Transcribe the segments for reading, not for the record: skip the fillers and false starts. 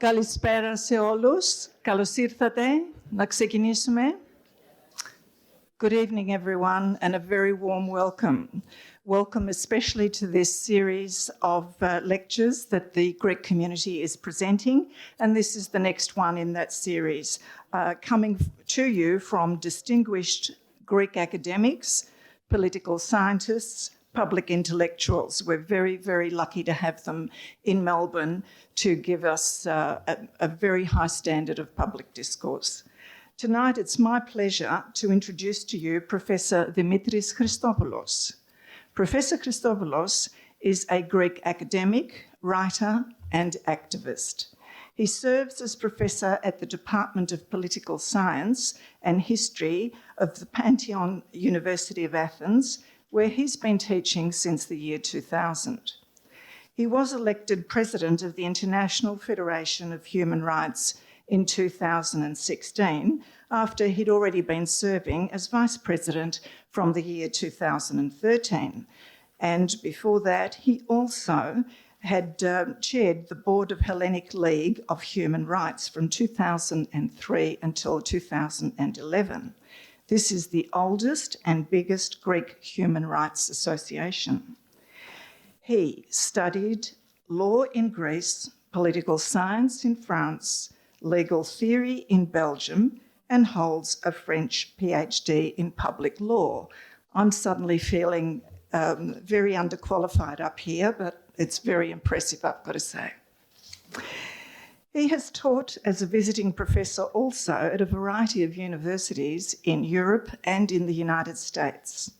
Καλησπέρα σε όλους. Καλώς ήρθατε. Να ξεκινήσουμε. Good evening, everyone, and a very warm welcome. Welcome especially to this series of lectures that the Greek community is presenting, and this is the next one in that series, coming to you from distinguished Greek academics, political scientists, public intellectuals. We're very, very lucky to have them in Melbourne to give us a very high standard of public discourse. Tonight, it's my pleasure to introduce to you Professor Dimitris Christopoulos. Professor Christopoulos is a Greek academic, writer, and activist. He serves as professor at the Department of Political Science and History of the Pantheon University of Athens, where he's been teaching since the year 2000. He was elected president of the International Federation of Human Rights in 2016, after he'd already been serving as vice president from the year 2013. And before that, he also had chaired the board of Hellenic League of Human Rights from 2003 until 2011. This is the oldest and biggest Greek human rights association. He studied law in Greece, political science in France, legal theory in Belgium, and holds a French PhD in public law. I'm suddenly feeling very underqualified up here, but it's very impressive, I've got to say. He has taught as a visiting professor also at a variety of universities in Europe and in the United States.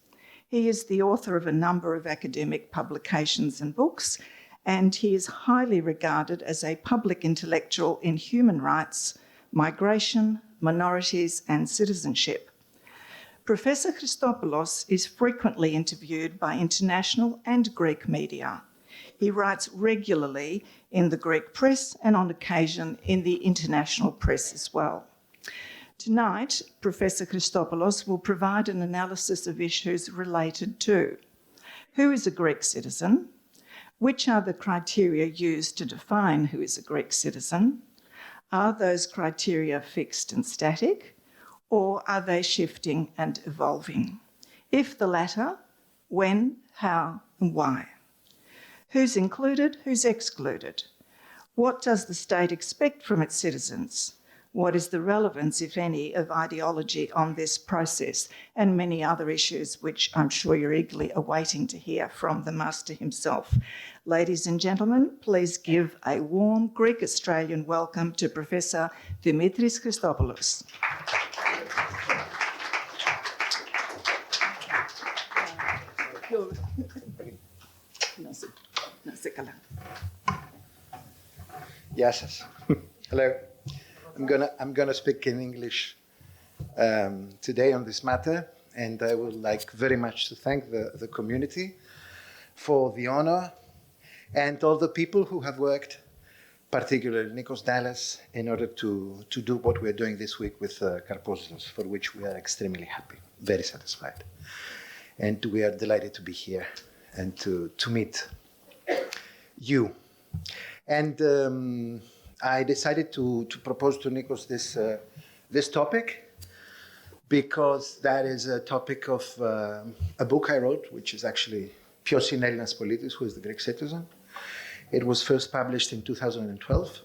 He is the author of a number of academic publications and books, and he is highly regarded as a public intellectual in human rights, migration, minorities, and citizenship. Professor Christopoulos is frequently interviewed by international and Greek media. He writes regularly in the Greek press and on occasion in the international press as well. Tonight, Professor Christopoulos will provide an analysis of issues related to who is a Greek citizen, which are the criteria used to define who is a Greek citizen, are those criteria fixed and static, or are they shifting and evolving? If the latter, when, how, and why? Who's included, who's excluded? What does the state expect from its citizens? What is the relevance, if any, of ideology on this process? And many other issues which I'm sure you're eagerly awaiting to hear from the master himself. Ladies and gentlemen, please give a warm Greek-Australian welcome to Professor Dimitris Christopoulos. Γεια σας. Hello. I'm gonna speak in English today on this matter, and I would like very much to thank the community for the honor and all the people who have worked, particularly Nikos Dallas, in order to do what we're doing this week with Karpousios, for which we are extremely happy, very satisfied. And we are delighted to be here and to meet you. And I decided to propose to Nikos this topic because that is a topic of a book I wrote, which is actually Ποιος είναι Έλληνας πολίτης, who is the Greek citizen. It was first published in 2012,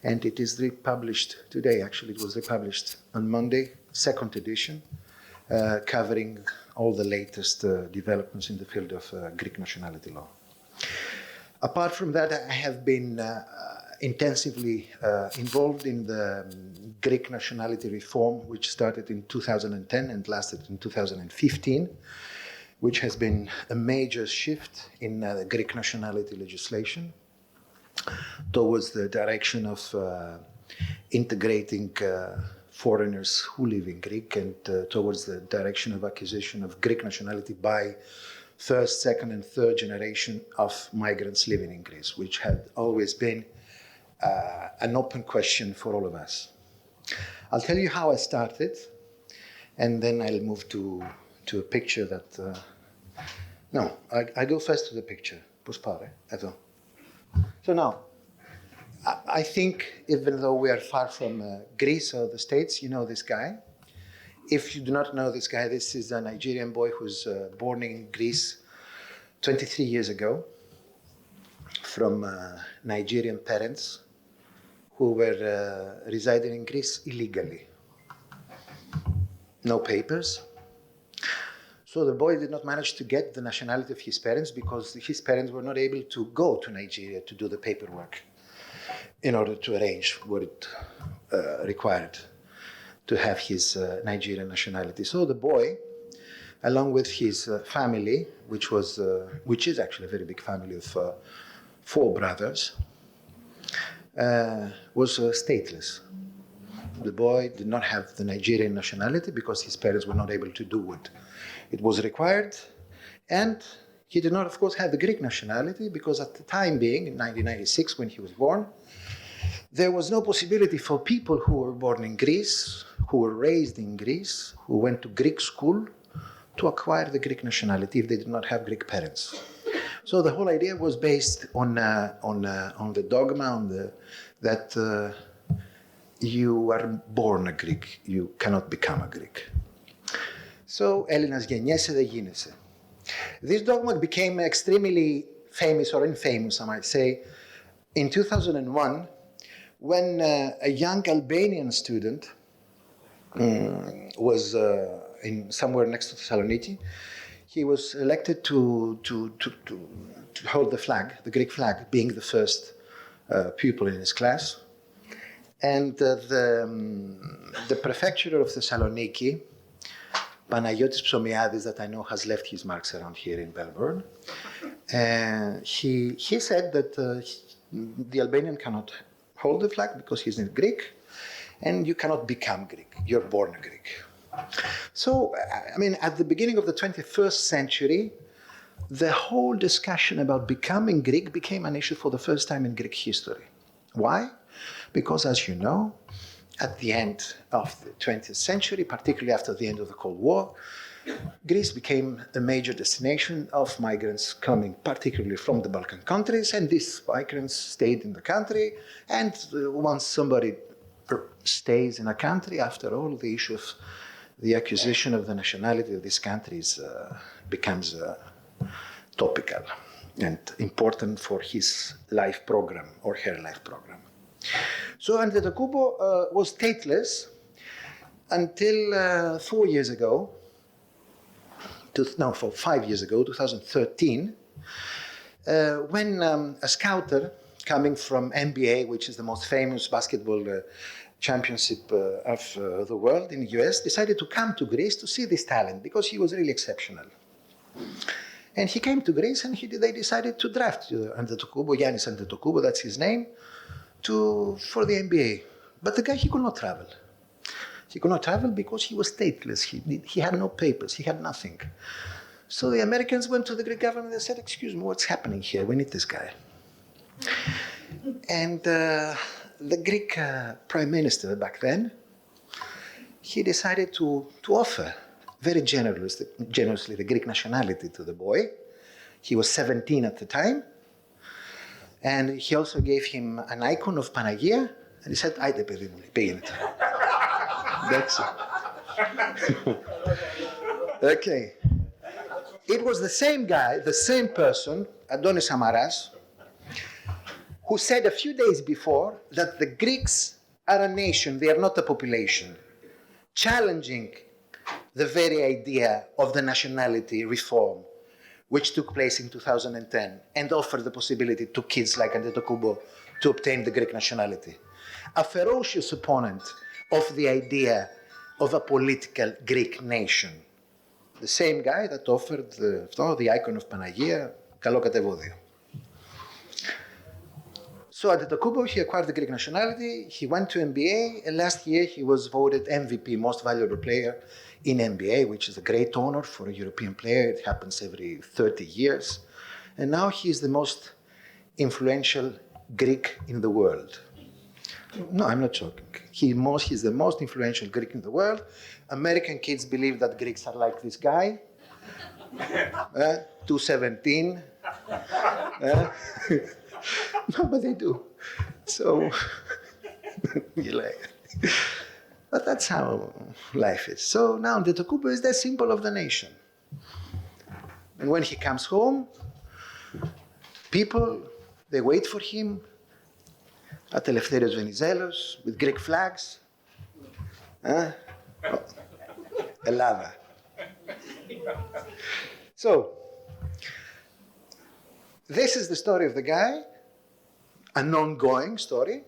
and it is republished today. Actually, it was republished on Monday, second edition, covering all the latest developments in the field of Greek nationality law. Apart from that, I have been intensively involved in the Greek nationality reform, which started in 2010 and lasted in 2015, which has been a major shift in Greek nationality legislation towards the direction of integrating foreigners who live in Greek and towards the direction of acquisition of Greek nationality by first, second, and third generation of migrants living in Greece, which had always been an open question for all of us. I'll tell you how I started, and then I'll move to a picture that... No, I go first to the picture. Πώς πάω, εδώ. So now, I think even though we are far from Greece or the States, you know this guy. If you do not know this guy, this is a Nigerian boy who's born in Greece 23 years ago from Nigerian parents who were residing in Greece illegally. No papers. So the boy did not manage to get the nationality of his parents because his parents were not able to go to Nigeria to do the paperwork in order to arrange what it required to have his Nigerian nationality. So the boy, along with his family, which is actually a very big family of 4 brothers, was stateless. The boy did not have the Nigerian nationality because his parents were not able to do what it was required. And he did not, of course, have the Greek nationality because at the time being, in 1996, when he was born, there was no possibility for people who were born in Greece, who were raised in Greece, who went to Greek school, to acquire the Greek nationality if they did not have Greek parents. So the whole idea was based on the dogma, that you are born a Greek, you cannot become a Greek. So, Έλληνας γεννιέσαι, δεν γίνεσαι. This dogma became extremely famous or infamous, I might say, in 2001, when a young Albanian student was in somewhere next to Thessaloniki. He was elected to hold the flag, the Greek flag, being the first pupil in his class. And the prefecture of Thessaloniki, Panagiotis Psomiadis, that I know has left his marks around here in Melbourne, he said that the Albanian cannot hold the flag because he's not Greek, and you cannot become Greek. You're born a Greek. So, I mean, at the beginning of the 21st century, the whole discussion about becoming Greek became an issue for the first time in Greek history. Why? Because, as you know, at the end of the 20th century, particularly after the end of the Cold War, Greece became a major destination of migrants coming particularly from the Balkan countries, and these migrants stayed in the country, and once somebody stays in a country, after all, the issue of the acquisition of the nationality of these countries becomes topical and important for his life program or her life program. So Antetokounmpo was stateless until 4 years ago, 5 years ago, 2013, when a scouter coming from NBA, which is the most famous basketball championship of the world in the US, decided to come to Greece to see this talent because he was really exceptional. And he came to Greece and they decided to draft Antetokounmpo, Giannis Antetokounmpo, that's his name, for the NBA. But the guy, he could not travel. He could not travel because he was stateless. He had no papers. He had nothing. So the Americans went to the Greek government and said, "Excuse me, what's happening here? We need this guy." And the Greek prime minister back then, he decided to offer very generously the Greek nationality to the boy. He was 17 at the time. And he also gave him an icon of Panagia. And he said, "Άιντε παιδί μου, πήγαινε." That's it. Okay. It was the same guy, the same person, Adonis Samaras, who said a few days before that the Greeks are a nation, they are not a population, challenging the very idea of the nationality reform, which took place in 2010, and offered the possibility to kids like Antetokounmpo to obtain the Greek nationality. A ferocious opponent of the idea of a political Greek nation. The same guy that offered the icon of Panagia, καλό κατεβόδιο. So Antetokounmpo, he acquired the Greek nationality, he went to NBA, and last year he was voted MVP, most valuable player in NBA, which is a great honor for a European player. It happens every 30 years. And now he is the most influential Greek in the world. No, I'm not joking. He's the most influential Greek in the world. American kids believe that Greeks are like this guy, 217. No, but they do. So, but that's how life is. So now Antetokounmpo is the symbol of the nation. And when he comes home, people, they wait for him at Eleftherios Venizelos with Greek flags. Ελλάδα. So, this is the story of the guy, an ongoing story,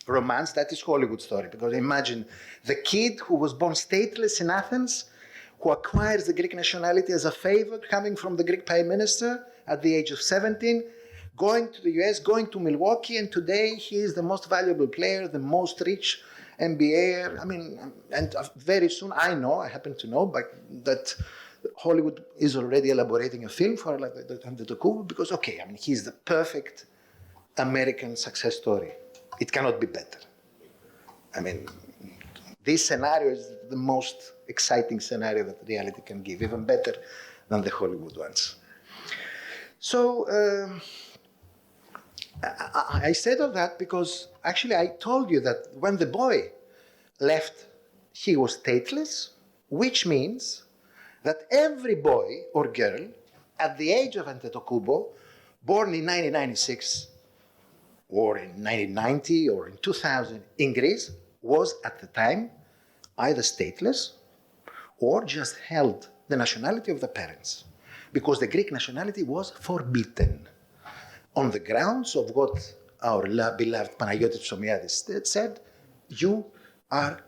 romance, that is Hollywood story. Because imagine the kid who was born stateless in Athens, who acquires the Greek nationality as a favor coming from the Greek prime minister at the age of 17, going to the US, going to Milwaukee, and today he is the most valuable player, the most rich MBA. I mean, and very soon I happen to know, that Hollywood is already elaborating a film for Antetokounmpo because, okay, I mean, he's the perfect American success story. It cannot be better. I mean, this scenario is the most exciting scenario that reality can give, even better than the Hollywood ones. So I said all that because actually I told you that when the boy left, he was stateless, which means that every boy or girl at the age of Antetokounmpo, born in 1996 or in 1990 or in 2000 in Greece, was at the time either stateless or just held the nationality of the parents, because the Greek nationality was forbidden on the grounds of what our beloved Panagiotis Psommiadis said: you are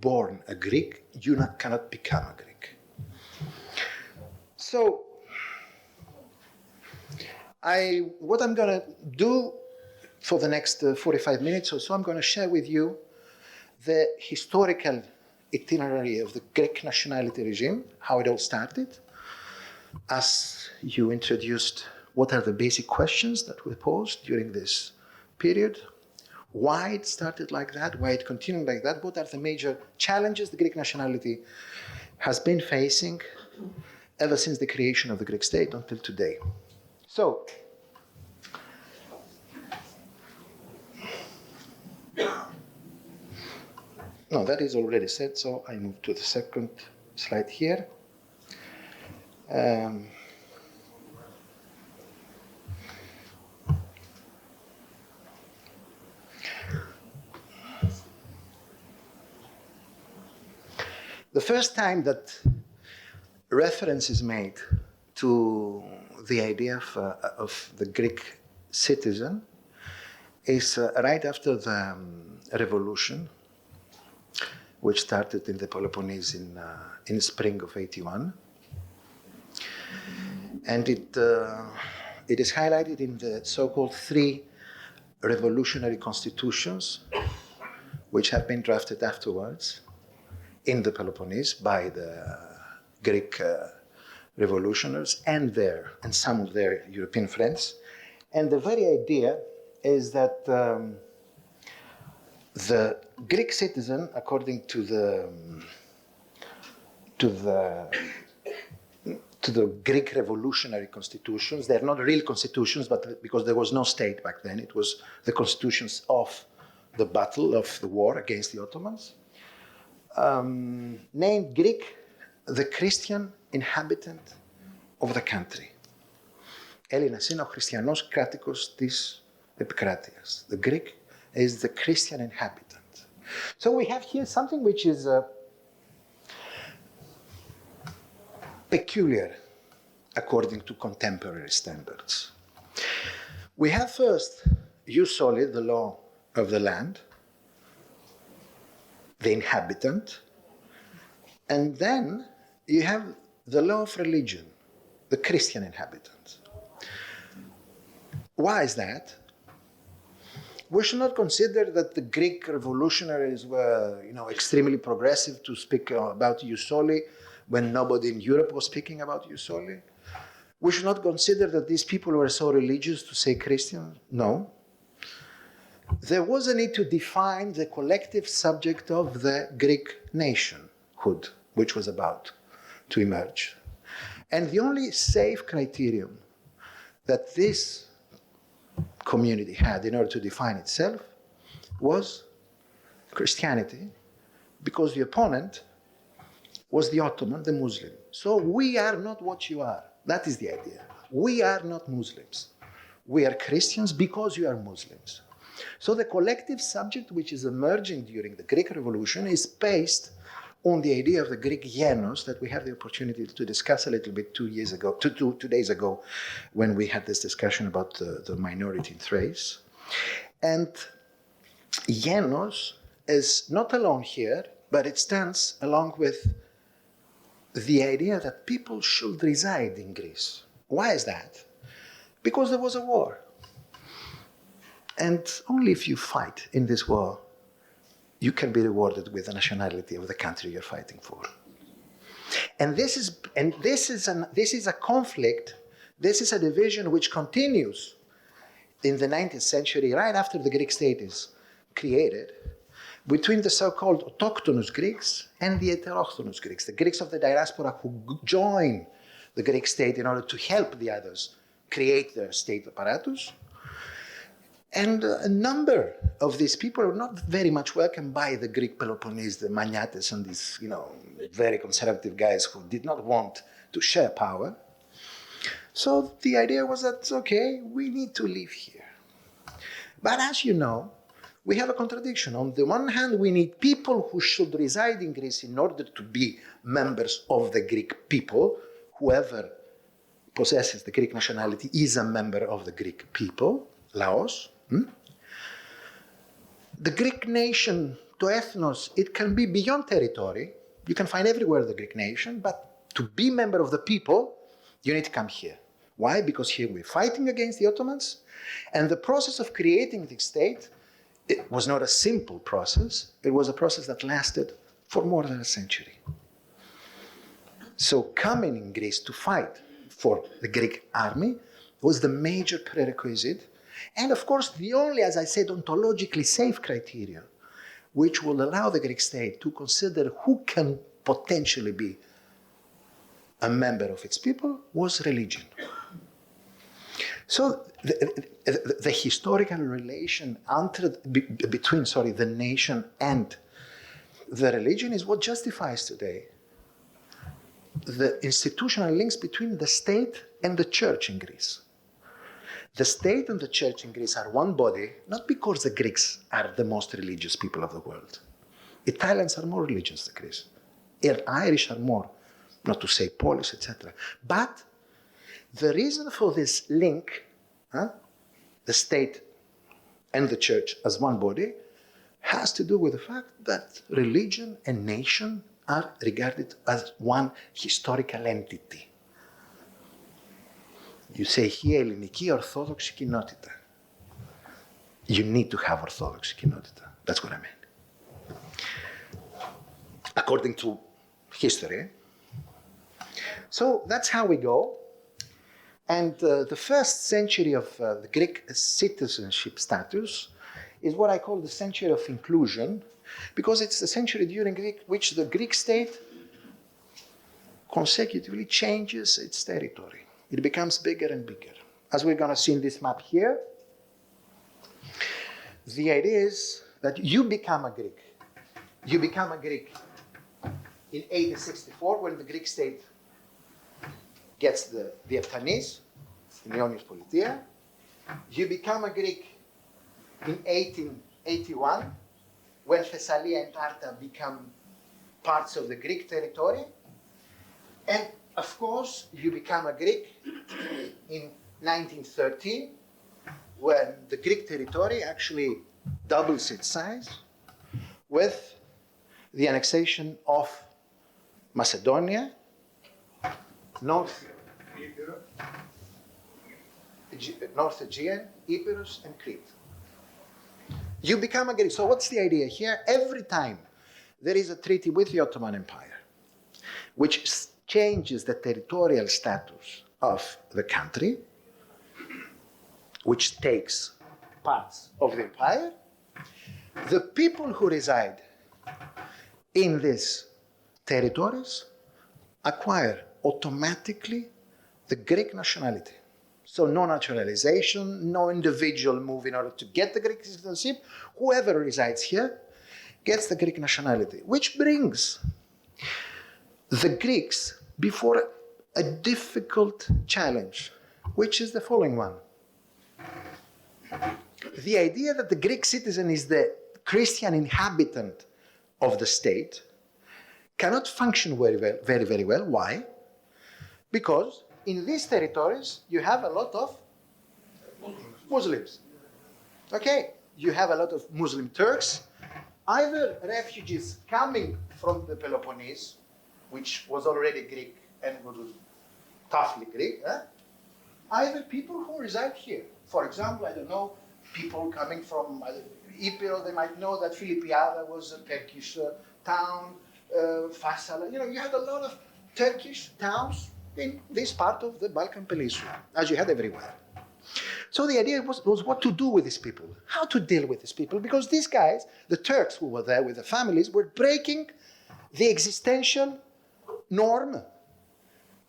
born a Greek, you cannot become a Greek. So, what I'm going to do for the next 45 minutes or so, I'm going to share with you the historical itinerary of the Greek nationality regime, how it all started, as you introduced what are the basic questions that were posed during this period, why it started like that, why it continued like that, what are the major challenges the Greek nationality has been facing ever since the creation of the Greek state until today. So, no, that is already said, so I move to the second slide here. The first time that reference is made to the idea of the Greek citizen is right after the revolution, which started in the Peloponnese in spring of '81. And it is highlighted in the so-called 3 revolutionary constitutions, which have been drafted afterwards in the Peloponnese by the Greek revolutionaries and some of their European friends. And the very idea is that the Greek citizen, according to the Greek revolutionary constitutions, they're not real constitutions, but because there was no state back then, it was the constitutions of the battle, of the war against the Ottomans, named Greek the Christian inhabitant of the country. Έλληνας είναι ο χριστιανός κράτικος της επικράτειας. The Greek is the Christian inhabitant. So we have here something which is peculiar according to contemporary standards. We have first jus soli, the law of the land, the inhabitant, and then you have the law of religion, the Christian inhabitant. Why is that? We should not consider that the Greek revolutionaries were, extremely progressive to speak about jus soli when nobody in Europe was speaking about jus soli. We should not consider that these people were so religious to say Christian. No. There was a need to define the collective subject of the Greek nationhood, which was about to emerge. And the only safe criterion that this community had in order to define itself was Christianity, because the opponent was the Ottoman, the Muslim. So we are not what you are. That is the idea. We are not Muslims. We are Christians because you are Muslims. So the collective subject which is emerging during the Greek Revolution is based on the idea of the Greek genos that we have the opportunity to discuss a little bit 2 days ago, when we had this discussion about the minority in Thrace. And genos is not alone here, but it stands along with the idea that people should reside in Greece. Why is that? Because there was a war. And only if you fight in this war, you can be rewarded with the nationality of the country you're fighting for. And this is a conflict, this is a division which continues in the 19th century, right after the Greek state is created, between the so-called autochthonous Greeks and the heterochthonous Greeks, the Greeks of the diaspora who join the Greek state in order to help the others create their state apparatus. And a number of these people are not very much welcomed by the Greek Peloponnese, the Maniates and these, very conservative guys who did not want to share power. So the idea was that, okay, we need to live here. But as you know, we have a contradiction. On the one hand, we need people who should reside in Greece in order to be members of the Greek people. Whoever possesses the Greek nationality is a member of the Greek people, Laos. The Greek nation, to ethnos, it can be beyond territory. You can find everywhere the Greek nation, but to be member of the people, you need to come here. Why? Because here we're fighting against the Ottomans, and the process of creating the state, it was not a simple process. It was a process that lasted for more than a century. So coming in Greece to fight for the Greek army was the major prerequisite, and of course the only, as I said, ontologically safe criteria which will allow the Greek state to consider who can potentially be a member of its people was religion. So the historical relation between the nation and the religion is what justifies today the institutional links between the state and the church in Greece. The state and the church in Greece are one body, not because the Greeks are the most religious people of the world. Italians are more religious than Greeks. Irish are more, not to say Polish, etc. But the reason for this link, the state and the church as one body, has to do with the fact that religion and nation are regarded as one historical entity. You say here, ελληνική ορθόδοξη κοινότητα. You need to have orthodox κοινότητα. That's what I mean. According to history. So that's how we go. And the first century of the Greek citizenship status is what I call the century of inclusion, because it's the century during which the Greek state consecutively changes its territory. It becomes bigger and bigger. As we're going to see in this map here, the idea is that you become a Greek. You become a Greek in 1864 when the Greek state gets the Eptanis in Ionios Politia. You become a Greek in 1881 when Thessalia and Tarta become parts of the Greek territory. And of course, you become a Greek in 1913 when the Greek territory actually doubles its size with the annexation of Macedonia, North Aegean, Epirus, and Crete. You become a Greek. So what's the idea here? Every time there is a treaty with the Ottoman Empire, which changes the territorial status of the country, which takes parts of the empire, the people who reside in these territories acquire automatically the Greek nationality. So no naturalization, no individual move in order to get the Greek citizenship. Whoever resides here gets the Greek nationality, which brings the Greeks before a difficult challenge, which is the following one. The idea that the Greek citizen is the Christian inhabitant of the state cannot function very well. Why? Because in these territories, you have a lot of Muslims. Okay, you have a lot of Muslim Turks, either refugees coming from the Peloponnese, which was already Greek and was toughly Greek, either people who reside here. For example, I don't know, people coming from Epirus, they might know that Philippiada was a Turkish town, Fassala. You had a lot of Turkish towns in this part of the Balkan Peninsula, as you had everywhere. So the idea was what to do with these people, how to deal with these people, because these guys, the Turks who were there with the families, were breaking the existential norm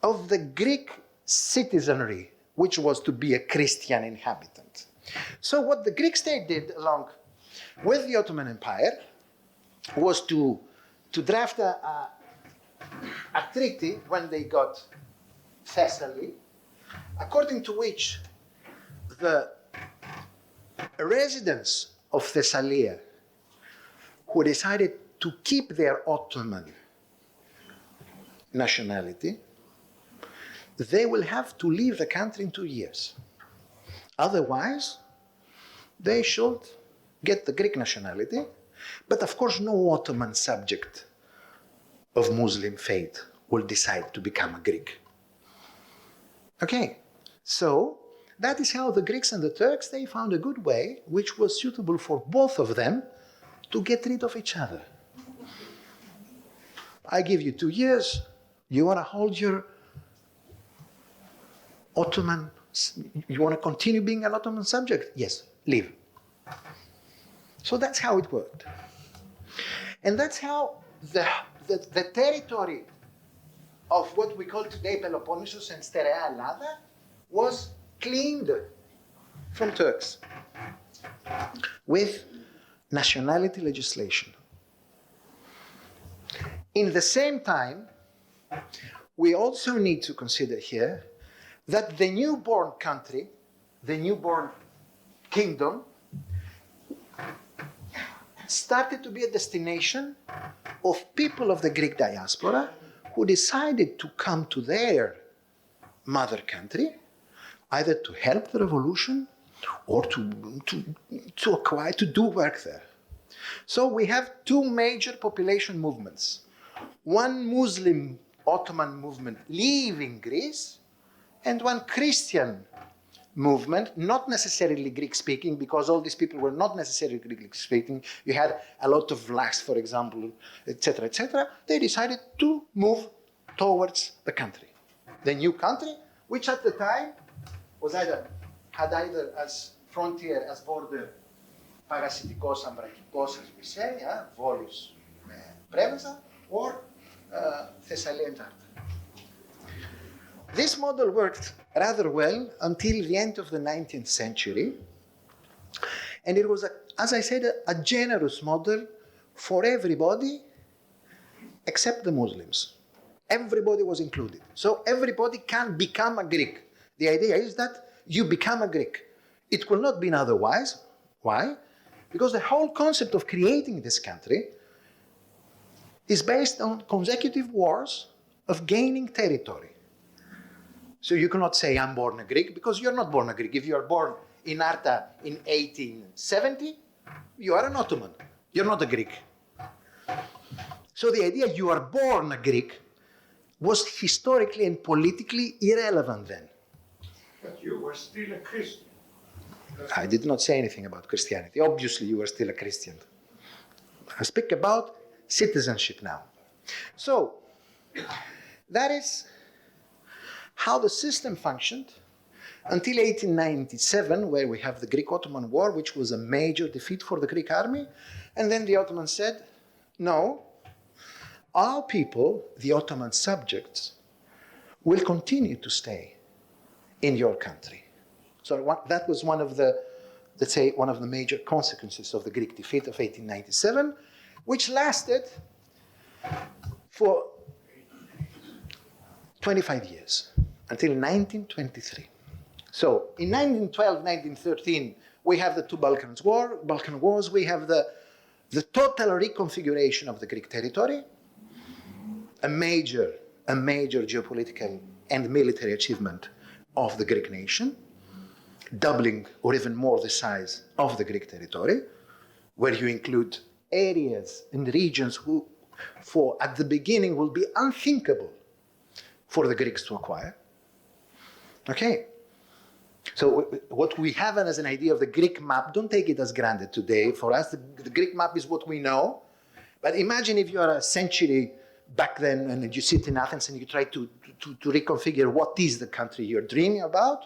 of the Greek citizenry, which was to be a Christian inhabitant. So what the Greek state did along with the Ottoman Empire was to draft a treaty when they got Thessaly, according to which the residents of Thessalia who decided to keep their Ottoman nationality, they will have to leave the country in 2 years. Otherwise, they should get the Greek nationality, but of course no Ottoman subject of Muslim faith will decide to become a Greek. Okay, so that is how the Greeks and the Turks, they found a good way, which was suitable for both of them, to get rid of each other. I give you 2 years, you want to hold your Ottoman, you want to continue being an Ottoman subject? Yes, leave. So that's how it worked. And that's how the territory of what we call today Peloponnesus and Sterea Ελλάδα was cleaned from Turks with nationality legislation. In the same time, we also need to consider here that the newborn country, the newborn kingdom, started to be a destination of people of the Greek diaspora who decided to come to their mother country, either to help the revolution or to acquire, to do work there. So we have two major population movements. One Muslim Ottoman movement leaving Greece, and one Christian movement, not necessarily Greek-speaking, because all these people were not necessarily Greek-speaking. You had a lot of Vlachs, for example, etc., etc. They decided to move towards the country. The new country, which at the time had either as frontier, as border, Parasitikos, Ambrakikos, as we say, Volos, Preveza, or Thessalia and Tartar. This model worked rather well until the end of the 19th century. And it was, as I said, a generous model for everybody except the Muslims. Everybody was included. So everybody can become a Greek. The idea is that you become a Greek. It will not be otherwise. Why? Because the whole concept of creating this country is based on consecutive wars of gaining territory. So you cannot say, I'm born a Greek, because you're not born a Greek. If you are born in Arta in 1870, you are an Ottoman. You're not a Greek. So the idea you are born a Greek was historically and politically irrelevant then. But you were still a Christian. I did not say anything about Christianity. Obviously, you were still a Christian. I speak about citizenship now. So, that is how the system functioned until 1897, where we have the Greek-Ottoman War, which was a major defeat for the Greek army. And then the Ottomans said, no, our people, the Ottoman subjects, will continue to stay in your country. So that was one of the, let's say, one of the major consequences of the Greek defeat of 1897, which lasted for 25 years, until 1923. So in 1912, 1913, we have the two Balkan Wars, we have the total reconfiguration of the Greek territory, a major geopolitical and military achievement of the Greek nation, doubling or even more the size of the Greek territory, where you include areas and regions who, at the beginning, will be unthinkable for the Greeks to acquire. Okay. So what we have as an idea of the Greek map, don't take it as granted today. For us, the Greek map is what we know. But imagine if you are a century back then and you sit in Athens and you try to reconfigure what is the country you're dreaming about.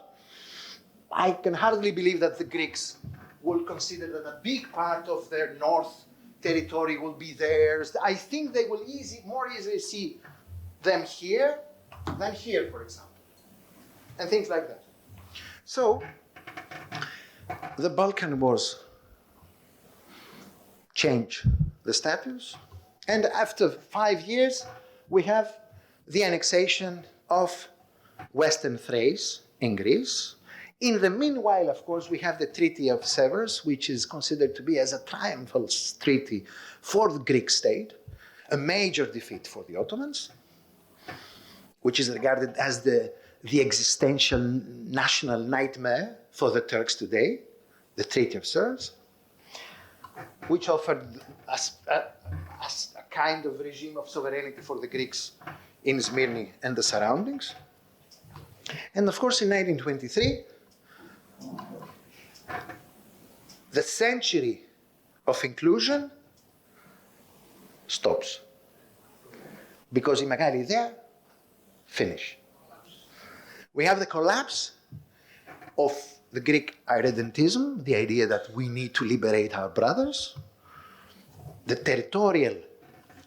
I can hardly believe that the Greeks will consider that a big part of their north territory will be theirs. I think they will more easily see them here than here, for example, and things like that. So the Balkan Wars change the status, and after 5 years, we have the annexation of Western Thrace in Greece. In the meanwhile, of course, we have the Treaty of Sevres, which is considered to be as a triumphal treaty for the Greek state, a major defeat for the Ottomans, which is regarded as the existential national nightmare for the Turks today, the Treaty of Sevres, which offered us a kind of regime of sovereignty for the Greeks in Smyrna and the surroundings. And of course, in 1923, the century of inclusion stops. Because in Magari there, finish. We have the collapse of the Greek irredentism, the idea that we need to liberate our brothers. The territorial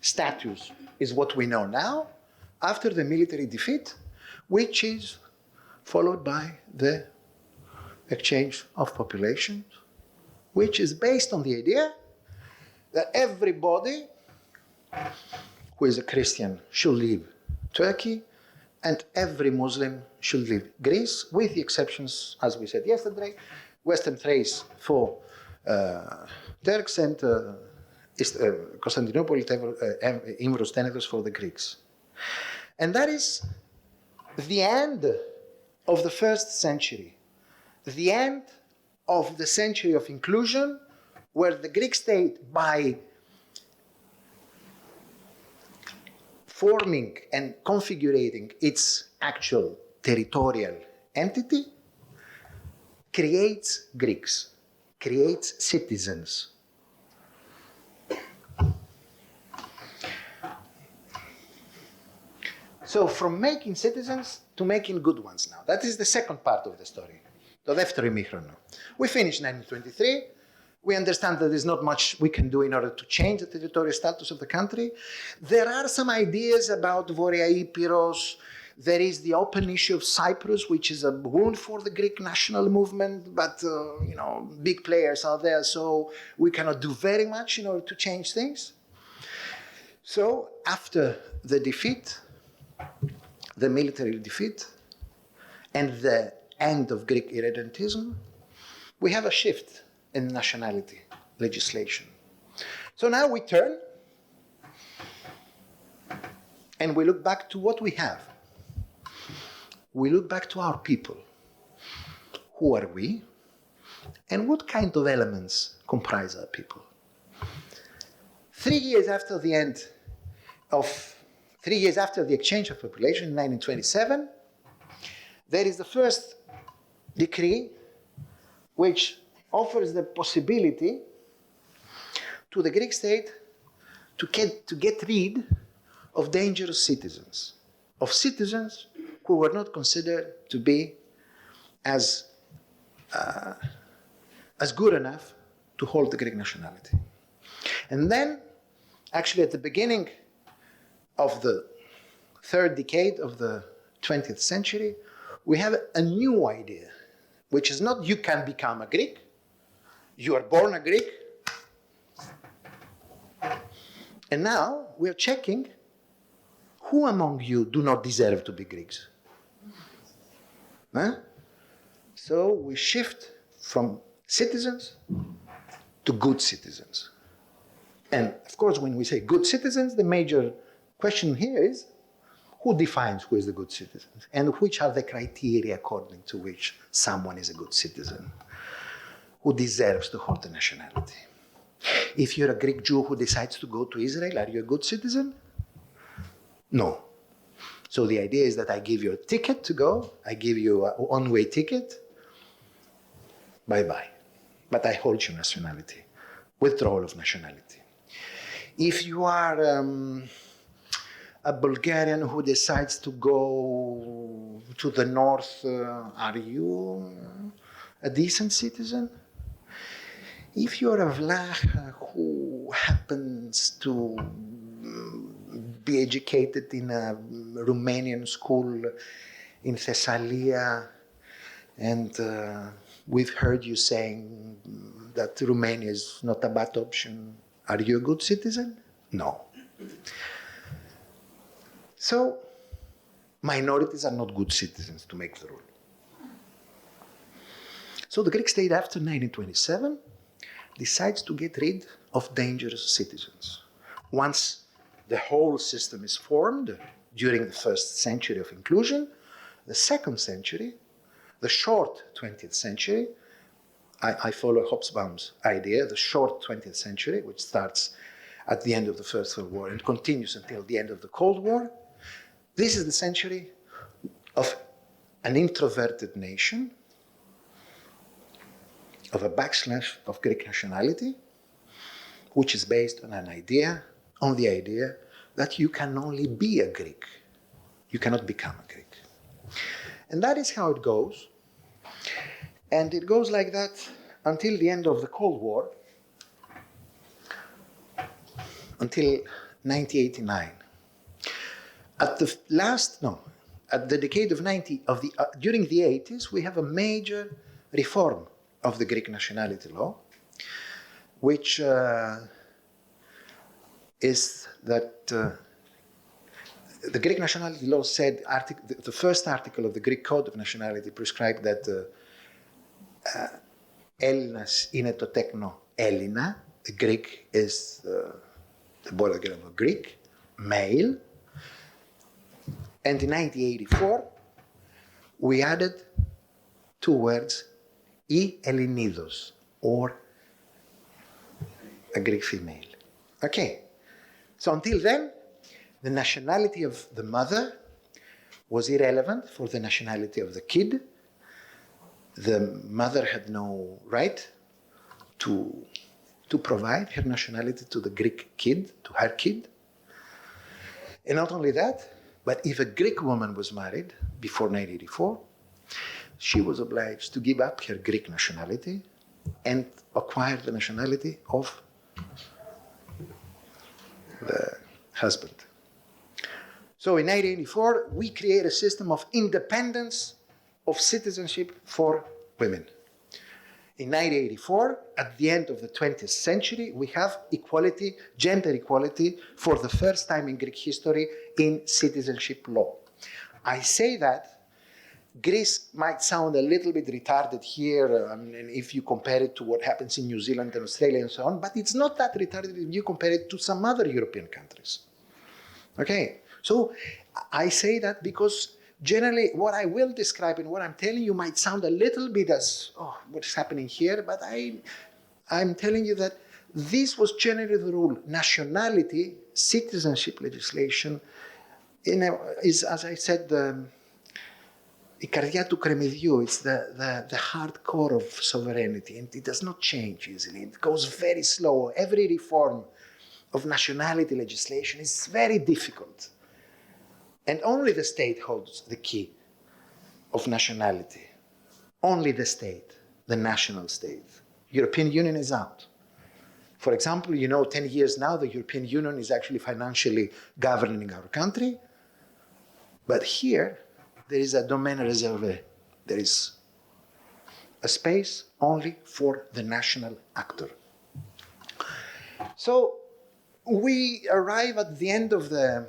status is what we know now, after the military defeat, which is followed by the exchange of populations, which is based on the idea that everybody who is a Christian should leave Turkey and every Muslim should leave Greece, with the exceptions, as we said yesterday, Western Thrace for Turks and Constantinople, Imrus Tenedos for the Greeks. And that is the end of the first century, the end of the century of inclusion, where the Greek state, by forming and configuring its actual territorial entity, creates Greeks, creates citizens. So from making citizens to making good ones now. That is the second part of the story. Το δεύτερο ημίχρονο. We finished 1923. We understand that there's not much we can do in order to change the territorial status of the country. There are some ideas about Βόρεια Ήπειρος. There is the open issue of Cyprus, which is a wound for the Greek national movement, but big players are there, so we cannot do very much in order to change things. So after the defeat, the military defeat, and the end of Greek irredentism, we have a shift in nationality legislation. So now we turn and we look back to what we have. We look back to our people. Who are we? And what kind of elements comprise our people? 3 years after the exchange of population in 1927, there is the first decree which offers the possibility to the Greek state to get rid of dangerous citizens, of citizens who were not considered to be as good enough to hold the Greek nationality. And then, actually at the beginning of the third decade of the 20th century, we have a new idea which is not you can become a Greek, you are born a Greek, and now we are checking who among you do not deserve to be Greeks. Huh? So we shift from citizens to good citizens. And of course, when we say good citizens, the major question here is who defines who is a good citizen? And which are the criteria according to which someone is a good citizen? Who deserves to hold the nationality? If you're a Greek Jew who decides to go to Israel, are you a good citizen? No. So the idea is that I give you a ticket to go, I give you a one-way ticket, bye-bye. But I hold your nationality, withdrawal of nationality. If you are a Bulgarian who decides to go to the north, are you a decent citizen? If you're a Vlach who happens to be educated in a Romanian school in Thessalia, and we've heard you saying that Romania is not a bad option, are you a good citizen? No. So, minorities are not good citizens, to make the rule. So the Greek state after 1927 decides to get rid of dangerous citizens. Once the whole system is formed during the first century of inclusion, the second century, the short 20th century, I follow Hobsbawm's idea, the short 20th century, which starts at the end of the First World War and continues until the end of the Cold War. This is the century of an introverted nation, of a backslash of Greek nationality, which is based on the idea that you can only be a Greek. You cannot become a Greek. And that is how it goes. And it goes like that until the end of the Cold War, until 1989. At the decade of 90, during the 80s, we have a major reform of the Greek nationality law, which is that the Greek nationality law said, the first article of the Greek Code of Nationality prescribed that Έλληνας είναι το τέκνο Έλληνα, the Greek is the boy of a Greek, male. And in 1984, we added two words, ή Ελληνίδος, or a Greek female. Okay, so until then, the nationality of the mother was irrelevant for the nationality of the kid. The mother had no right to provide her nationality to the Greek kid, to her kid. And not only that, but if a Greek woman was married before 1984, she was obliged to give up her Greek nationality and acquire the nationality of the husband. So in 1984, we create a system of independence of citizenship for women. In 1984, at the end of the 20th century, we have equality, gender equality, for the first time in Greek history in citizenship law. I say that Greece might sound a little bit retarded here, and if you compare it to what happens in New Zealand and Australia and so on, but it's not that retarded if you compare it to some other European countries. Okay, so I say that because generally what I will describe and what I'm telling you might sound a little bit as, what's happening here, but I'm telling you that this was generally the rule. Nationality, citizenship legislation, is, as I said, η καρδιά του κρεμμυδιού, it's the hard core of sovereignty, and it does not change easily. It goes very slow. Every reform of nationality legislation is very difficult. And only the state holds the key of nationality. Only the state, the national state. European Union is out. For example, 10 years now, the European Union is actually financially governing our country. But here, there is a domaine réservé. There is a space only for the national actor. So we arrive at the end of the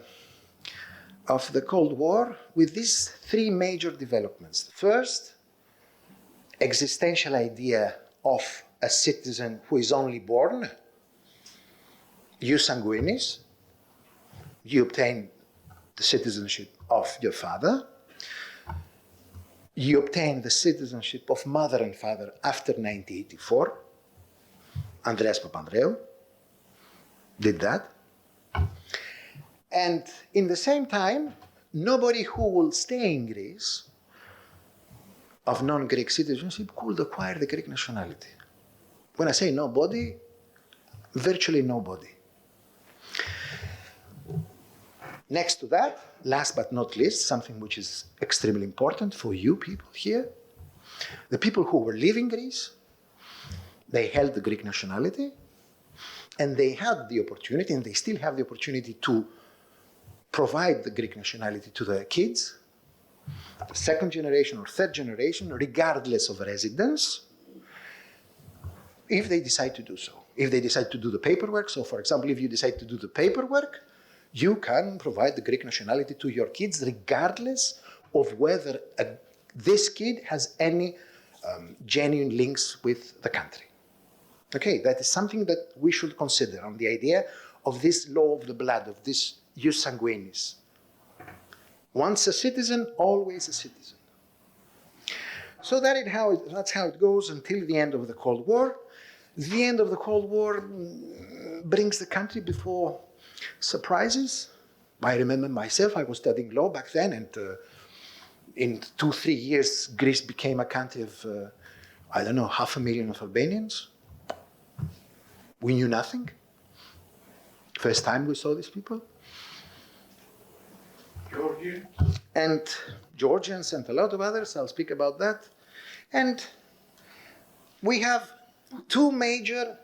Cold War with these three major developments. First, existential idea of a citizen who is only born, ius sanguinis, you obtain the citizenship of your father, you obtain the citizenship of mother and father after 1984. Andreas Papandreou did that. And in the same time, nobody who will stay in Greece of non-Greek citizenship could acquire the Greek nationality. When I say nobody, virtually nobody. Next to that, last but not least, something which is extremely important for you people here, the people who were leaving Greece, they held the Greek nationality, and they had the opportunity, and they still have the opportunity to provide the Greek nationality to their kids, second generation or third generation, regardless of residence, if they decide to do so. If they decide to do the paperwork, so for example, if you decide to do the paperwork, you can provide the Greek nationality to your kids regardless of whether this kid has any genuine links with the country. Okay, that is something that we should consider on the idea of this law of the blood, of this ius sanguinis. Once a citizen, always a citizen. So that's how it goes until the end of the Cold War. The end of the Cold War brings the country before surprises. I remember myself, I was studying law back then, and in 2-3 years, Greece became a country of, 500,000 of Albanians. We knew nothing. First time we saw these people. Georgians? And Georgians and a lot of others, I'll speak about that. And we have two major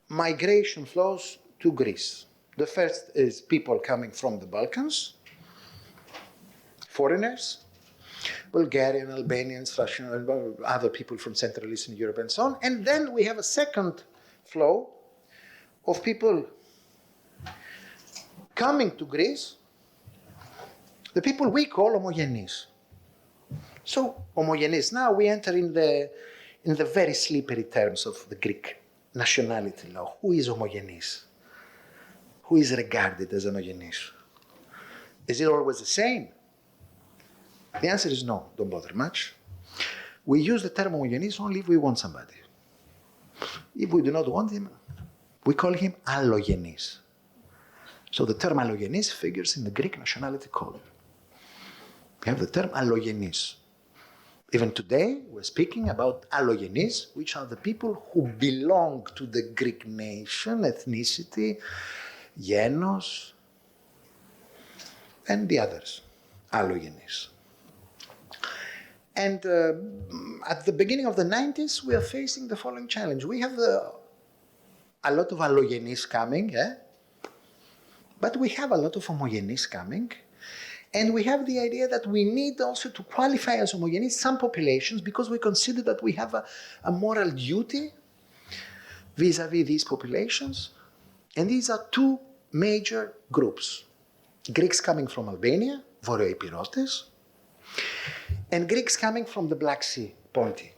migration flows to Greece. The first is people coming from the Balkans, foreigners, Bulgarian, Albanians, Russian, and other people from Central Eastern Europe and so on. And then we have a second flow of people coming to Greece, the people we call homogenes. So homogenes, now we enter in the very slippery terms of the Greek nationality law. Who is homogenes? Who is regarded as homogenes? Is it always the same? The answer is no, don't bother much. We use the term homogenes only if we want somebody. If we do not want him, we call him allogenes. So the term allogenes figures in the Greek nationality code. We have the term allogenes. Even today, we're speaking about allogenes, which are the people who belong to the Greek nation, ethnicity, genos, and the others, allogenes. And at the beginning of the 90s, we are facing the following challenge. We have a lot of allogenes coming, but we have a lot of homogenes coming. And we have the idea that we need also to qualify as homogenes some populations because we consider that we have a moral duty vis-a-vis these populations. And these are two major groups. Greeks coming from Albania, Voroepirotes, and Greeks coming from the Black Sea, Ponti.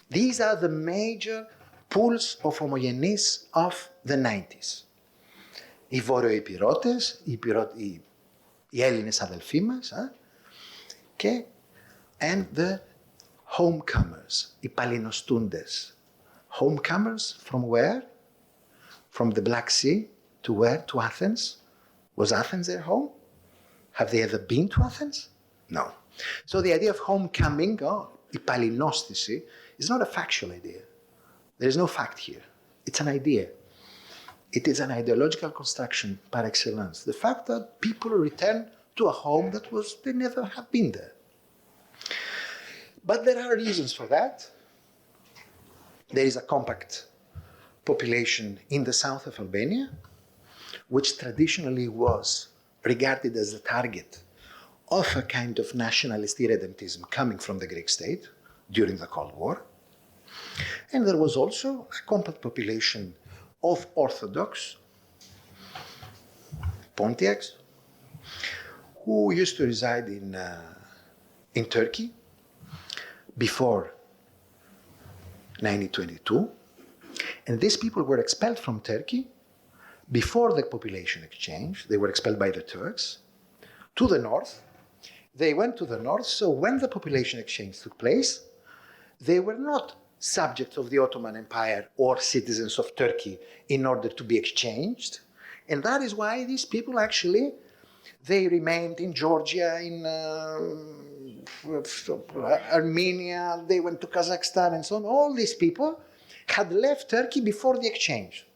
These are the major pools of homogenes of the 90s. Οι Βορειοϊπηρώτες, οι Έλληνες αδελφοί μας, and the homecomers, οι παλινοστούντες. Homecomers from where? From the Black Sea to where? To Athens. Was Athens their home? Have they ever been to Athens? No. So the idea of homecoming, η παλινόστηση, is not a factual idea. There is no fact here. It's an idea. It is an ideological construction par excellence. The fact that people return to a home that they never have been there. But there are reasons for that. There is a compact population in the south of Albania, which traditionally was regarded as the target of a kind of nationalist irredentism coming from the Greek state during the Cold War. And there was also a compact population of Orthodox Pontiacs who used to reside in Turkey before 1922. And these people were expelled from Turkey before the population exchange. They were expelled by the Turks to the north. They went to the north, so when the population exchange took place, they were not subjects of the Ottoman Empire or citizens of Turkey in order to be exchanged. And that is why these people actually, they remained in Georgia, in Armenia, they went to Kazakhstan and so on. All these people had left Turkey before the exchange.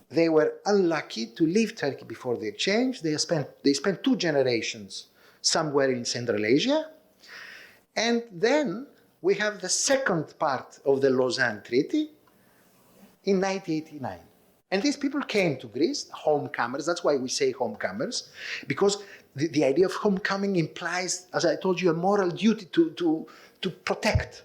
They were unlucky to leave Turkey before the exchange. They spent 2 generations somewhere in Central Asia. And then we have the second part of the Lausanne Treaty in 1989. And these people came to Greece, homecomers. That's why we say homecomers, because the idea of homecoming implies, as I told you, a moral duty to protect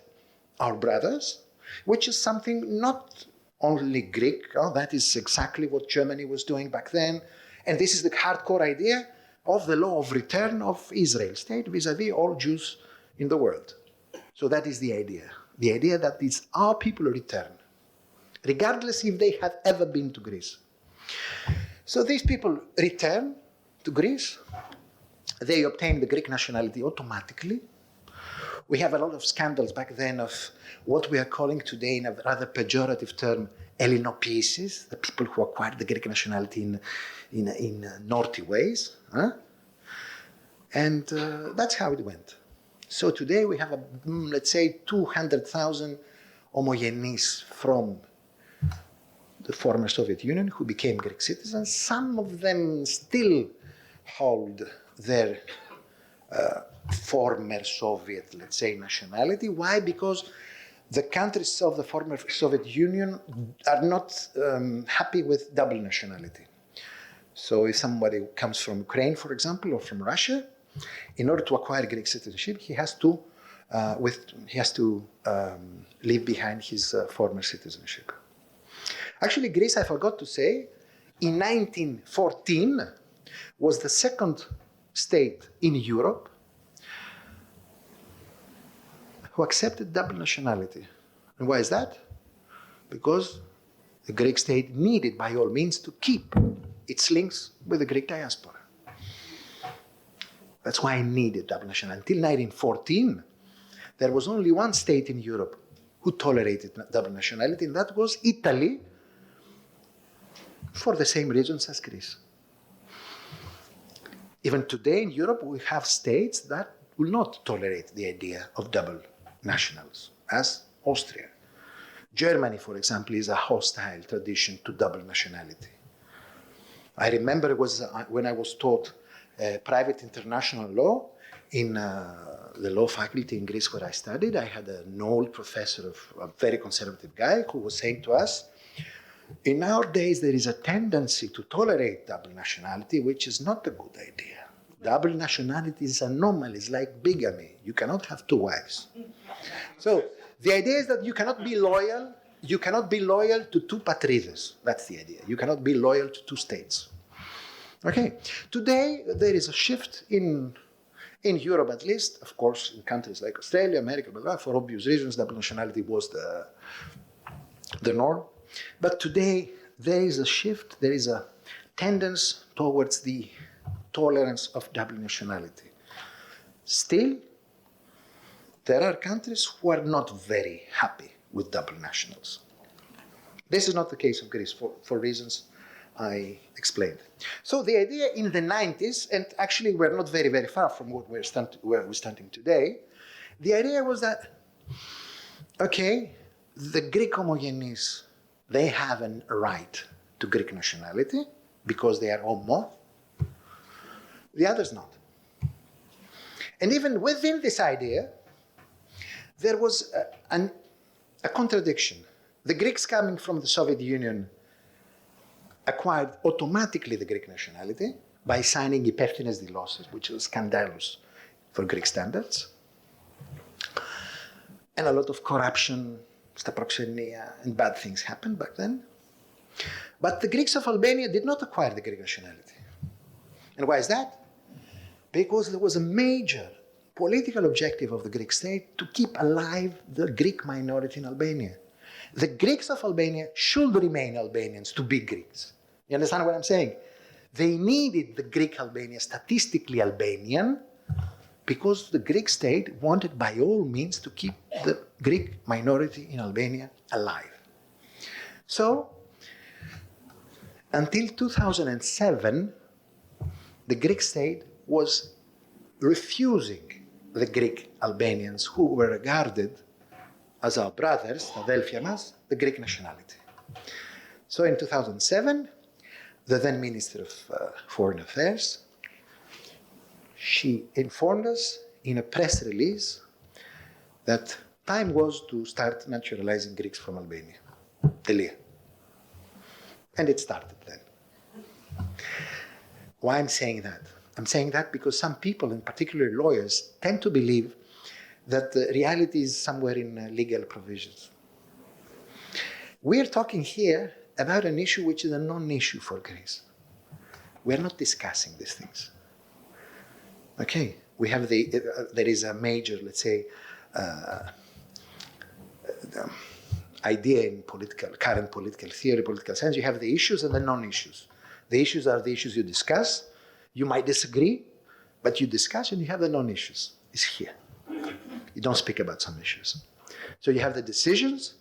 our brothers, which is something not only Greek. That is exactly what Germany was doing back then. And this is the hardcore idea of the law of return of Israel state vis-a-vis all Jews in the world. So that is the idea that it's our people return, regardless if they have ever been to Greece. So these people return to Greece. They obtain the Greek nationality automatically. We have a lot of scandals back then of what we are calling today in a rather pejorative term, Ellinopieces, the people who acquired the Greek nationality in naughty ways. And that's how it went. So today we have, let's say, 200,000 homogenes from the former Soviet Union who became Greek citizens. Some of them still hold their former Soviet, let's say, nationality. Why? Because the countries of the former Soviet Union are not happy with double nationality. So if somebody comes from Ukraine, for example, or from Russia, in order to acquire Greek citizenship, he has to leave behind his former citizenship. Actually, Greece, I forgot to say, in 1914 was the second state in Europe who accepted double nationality. And why is that? Because the Greek state needed, by all means, to keep its links with the Greek diaspora. That's why I needed double nationality. Until 1914, there was only one state in Europe who tolerated double nationality, and that was Italy, for the same reasons as Greece. Even today in Europe, we have states that will not tolerate the idea of double nationals, as Austria. Germany, for example, is a hostile tradition to double nationality. I remember it was when I was taught private international law in the law faculty in Greece where I studied. I had an old professor, a very conservative guy, who was saying to us, in our days there is a tendency to tolerate double nationality, which is not a good idea. Double nationality is anomalies like bigamy. You cannot have 2 wives. So the idea is that you cannot be loyal to 2 patrides. That's the idea. You cannot be loyal to 2 states. Okay. Today there is a shift in Europe, at least, of course, in countries like Australia, America, blah, blah, for obvious reasons, double nationality was the norm. But today there is a shift, there is a tendency towards the tolerance of double nationality. Still, there are countries who are not very happy with double nationals. This is not the case of Greece for reasons I explained. So the idea in the 90s, and actually we're not very, very far from where we're standing today, the idea was that, okay, the Greek homogenes, they have a right to Greek nationality because they are homo, the others not. And even within this idea, there was a contradiction. The Greeks coming from the Soviet Union acquired automatically the Greek nationality, by signing Υπεύθυνες δηλώσεις, which was scandalous for Greek standards. And a lot of corruption, στα προξενία, and bad things happened back then. But the Greeks of Albania did not acquire the Greek nationality. And why is that? Because there was a major political objective of the Greek state to keep alive the Greek minority in Albania. The Greeks of Albania should remain Albanians to be Greeks. You understand what I'm saying? They needed the Greek Albania, statistically Albanian, because the Greek state wanted by all means to keep the Greek minority in Albania alive. So, until 2007, the Greek state was refusing the Greek Albanians who were regarded as our brothers, αδέλφια μας, the Greek nationality. So in 2007, the then Minister of Foreign Affairs, she informed us in a press release that time was to start naturalizing Greeks from Albania. Τελεία. And it started then. Why I'm saying that? I'm saying that because some people, and particularly lawyers, tend to believe that the reality is somewhere in legal provisions. We're talking here about an issue which is a non-issue for Greece. We're not discussing these things. Okay, we have there is a major, let's say, idea in current political theory, political science. You have the issues and the non-issues. The issues are the issues you discuss. You might disagree, but you discuss, and you have the non-issues. It's here. You don't speak about some issues. So you have the decisions,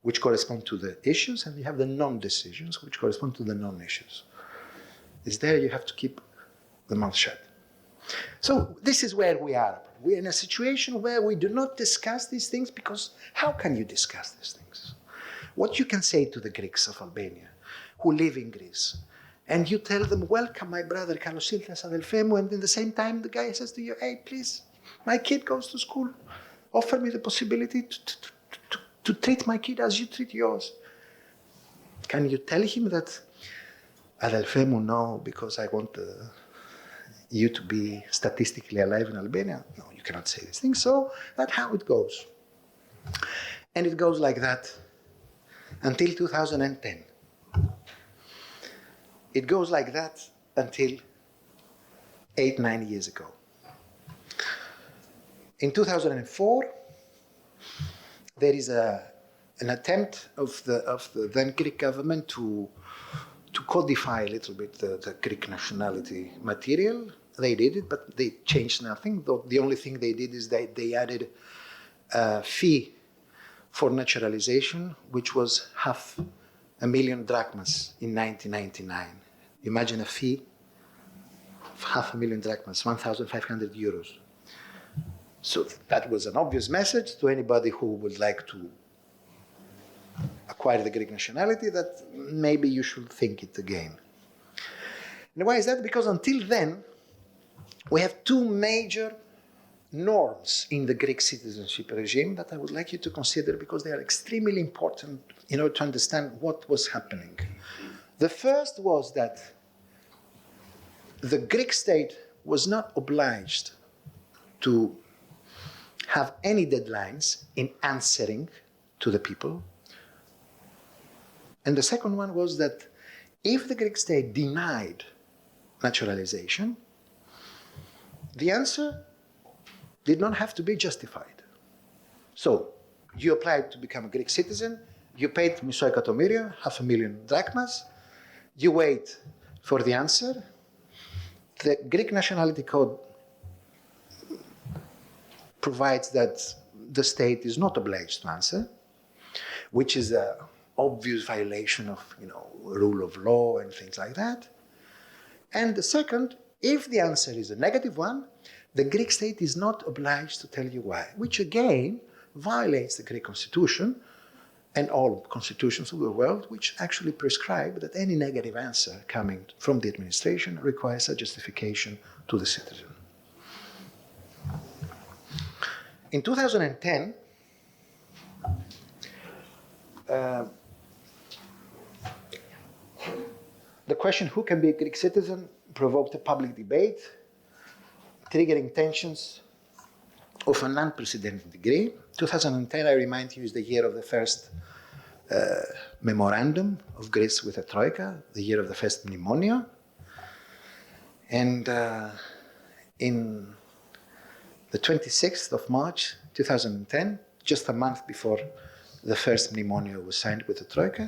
which correspond to the issues, and you have the non-decisions, which correspond to the non-issues. It's there you have to keep the mouth shut. So this is where we are. We're in a situation where we do not discuss these things, because how can you discuss these things? What you can say to the Greeks of Albania who live in Greece, and you tell them, welcome my brother, καλώς ήλθες αδελφέ μου, and in the same time the guy says to you, hey, please, my kid goes to school, offer me the possibility to treat my kid as you treat yours. Can you tell him that, αδελφέ μου, no, because I want you to be statistically alive in Albania? No, you cannot say these things. So that's how it goes. And it goes like that until 2010. It goes like that until 8-9 years ago. In 2004, there is an attempt of the then Greek government to codify a little bit the Greek nationality material. They did it, but they changed nothing. The only thing they did is they added a fee for naturalization, which was 500,000 drachmas in 1999. Imagine a fee of 500,000 drachmas, 1,500 euros. So that was an obvious message to anybody who would like to acquire the Greek nationality, that maybe you should think it again. And why is that? Because until then, we have two major norms in the Greek citizenship regime that I would like you to consider, because they are extremely important in order to understand what was happening. The first was that the Greek state was not obliged to have any deadlines in answering to the people. And the second one was that if the Greek state denied naturalization, the answer did not have to be justified. So you applied to become a Greek citizen, you paid μισό εκατομμύριο, 500,000 drachmas, you wait for the answer. The Greek Nationality Code provides that the state is not obliged to answer, which is an obvious violation of, rule of law and things like that. And the second, if the answer is a negative one, the Greek state is not obliged to tell you why, which again violates the Greek constitution and all constitutions of the world, which actually prescribe that any negative answer coming from the administration requires a justification to the citizen. In 2010, the question who can be a Greek citizen provoked a public debate, triggering tensions of an unprecedented degree. 2010, I remind you, is the year of the first memorandum of Greece with the Troika, the year of the first pneumonia. And in the 26th of March 2010, just a month before the first mnemonia was signed with the Troika,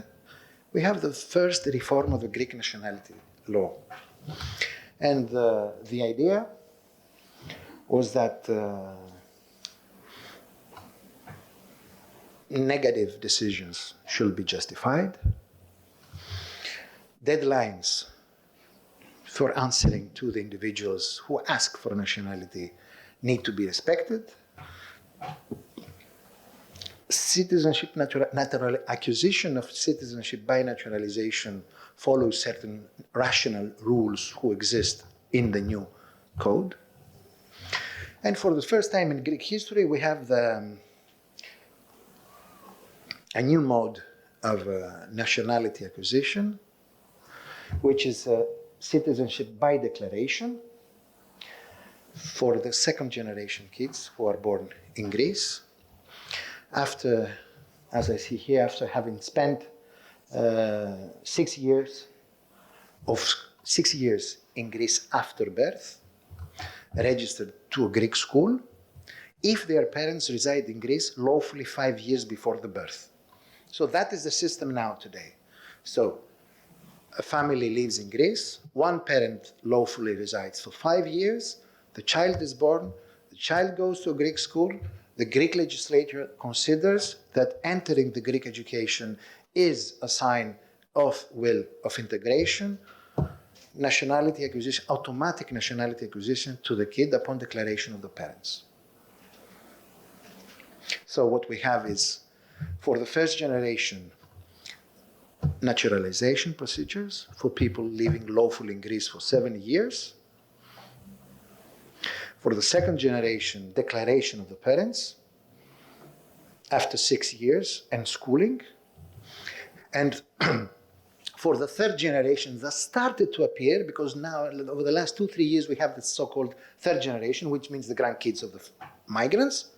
we have the first reform of the Greek nationality law. And the idea was that negative decisions should be justified, deadlines for answering to the individuals who ask for nationality need to be respected, citizenship, natural acquisition of citizenship by naturalization follows certain rational rules who exist in the new code. And for the first time in Greek history, we have a new mode of nationality acquisition, which is citizenship by declaration for the second generation kids who are born in Greece. After, as I see here, after having spent 6 years in Greece after birth, registered to a Greek school, if their parents reside in Greece lawfully 5 years before the birth. So that is the system now today. So a family lives in Greece, one parent lawfully resides for 5 years, the child is born, the child goes to a Greek school, the Greek legislature considers that entering the Greek education is a sign of will of integration, nationality acquisition, automatic nationality acquisition to the kid upon declaration of the parents. So what we have is, for the first generation, naturalization procedures for people living lawfully in Greece for 7 years. For the second generation, declaration of the parents after 6 years and schooling. And for the third generation, that started to appear because now, over the last 2-3 years, we have this so-called third generation, which means the grandkids of the migrants.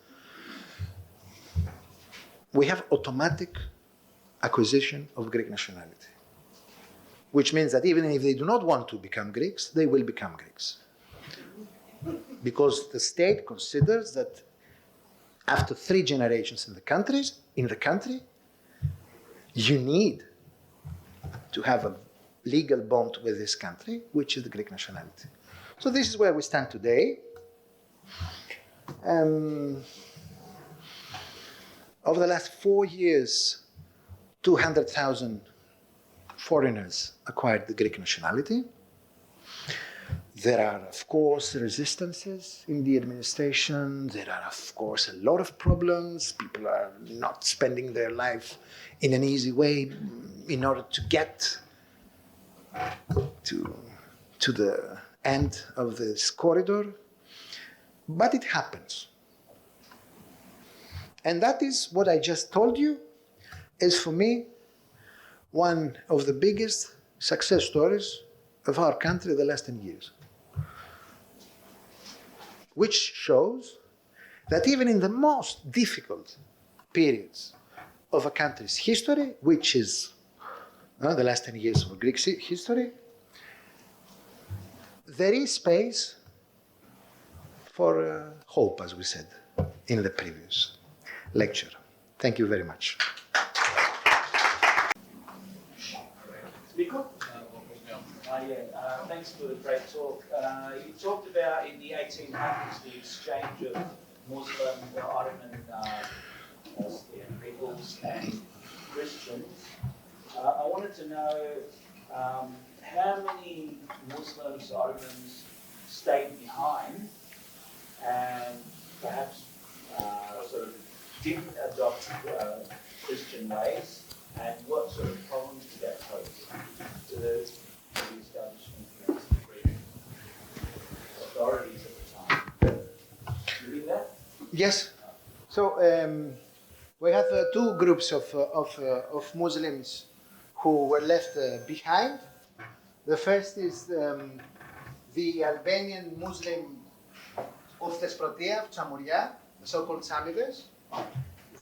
We have automatic acquisition of Greek nationality, which means that even if they do not want to become Greeks, they will become Greeks. Because the state considers that after 3 generations in the country, you need to have a legal bond with this country, which is the Greek nationality. So this is where we stand today. Over the last 4 years, 200,000 foreigners acquired the Greek nationality. There are, of course, resistances in the administration. There are, of course, a lot of problems. People are not spending their life in an easy way in order to get to the end of this corridor. But it happens. And that is what I just told you is, for me, one of the biggest success stories of our country the last 10 years. Which shows that even in the most difficult periods of a country's history, which is the last 10 years of Greek history, there is space for hope, as we said in the previous lecture. Thank you very much. Thanks for the great talk. You talked about in the 1800s the exchange of Muslim, Ottoman peoples and Christians. I wanted to know how many Muslims, Ottomans stayed behind and perhaps sort of didn't adopt Christian ways, and what sort of problems did that pose to the establishment of the authorities at the time? You read that? Yes. So we have 2 groups of Muslims who were left behind. The first is the Albanian Muslim of Thesprotia, of Chamouria, the so-called Samides.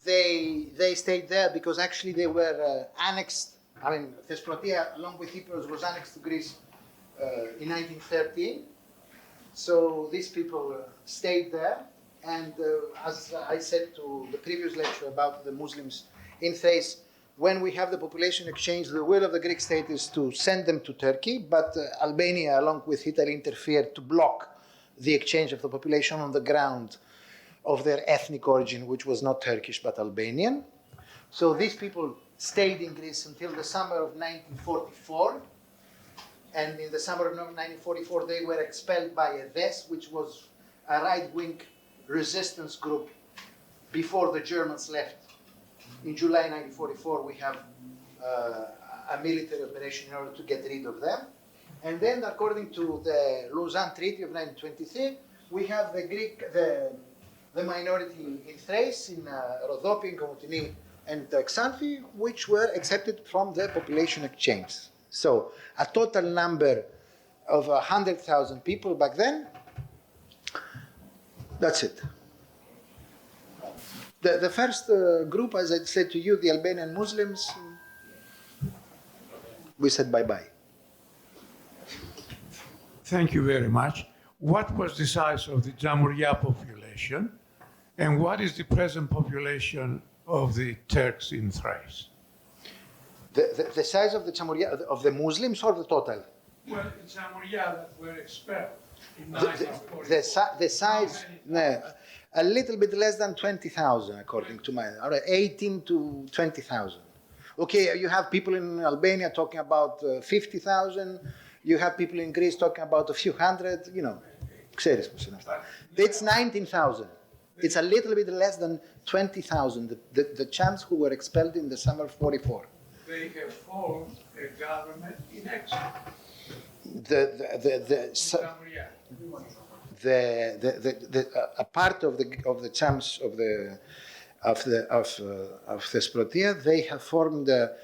They stayed there because actually they were annexed. I mean, Thesprotia, along with Cyprus, was annexed to Greece in 1913. So these people stayed there. And as I said to the previous lecture about the Muslims in Thrace, when we have the population exchange, the will of the Greek state is to send them to Turkey, but Albania, along with Italy, interfered to block the exchange of the population on the ground of their ethnic origin, which was not Turkish but Albanian. So these people stayed in Greece until the summer of 1944. And in the summer of 1944, they were expelled by EDES, which was a right-wing resistance group before the Germans left. In July 1944, we have a military operation in order to get rid of them. And then, according to the Lausanne Treaty of 1923, we have the minority in Thrace, in Rhodope, in Komotini, and Xanthi, which were accepted from the population exchange. So, a total number of 100,000 people back then. That's it. The first group, as I said to you, the Albanian Muslims, we said bye-bye. Thank you very much. What was the size of the Chamouria population, and what is the present population of the Turks in Thrace? The size of the Chamouria, of the Muslims or the total? Well, the Chamouria that were expelled in 1940. The size, no, a little bit less than 20,000, according to my, 18 to 20,000. Okay, you have people in Albania talking about 50,000. You have people in Greece talking about a few hundred, you know. It's 19,000. It's a little bit less than 20,000, the Chams who were expelled in the summer of 44. They have formed a government in exile. A part of the Chams of Thesprotia, they have formed a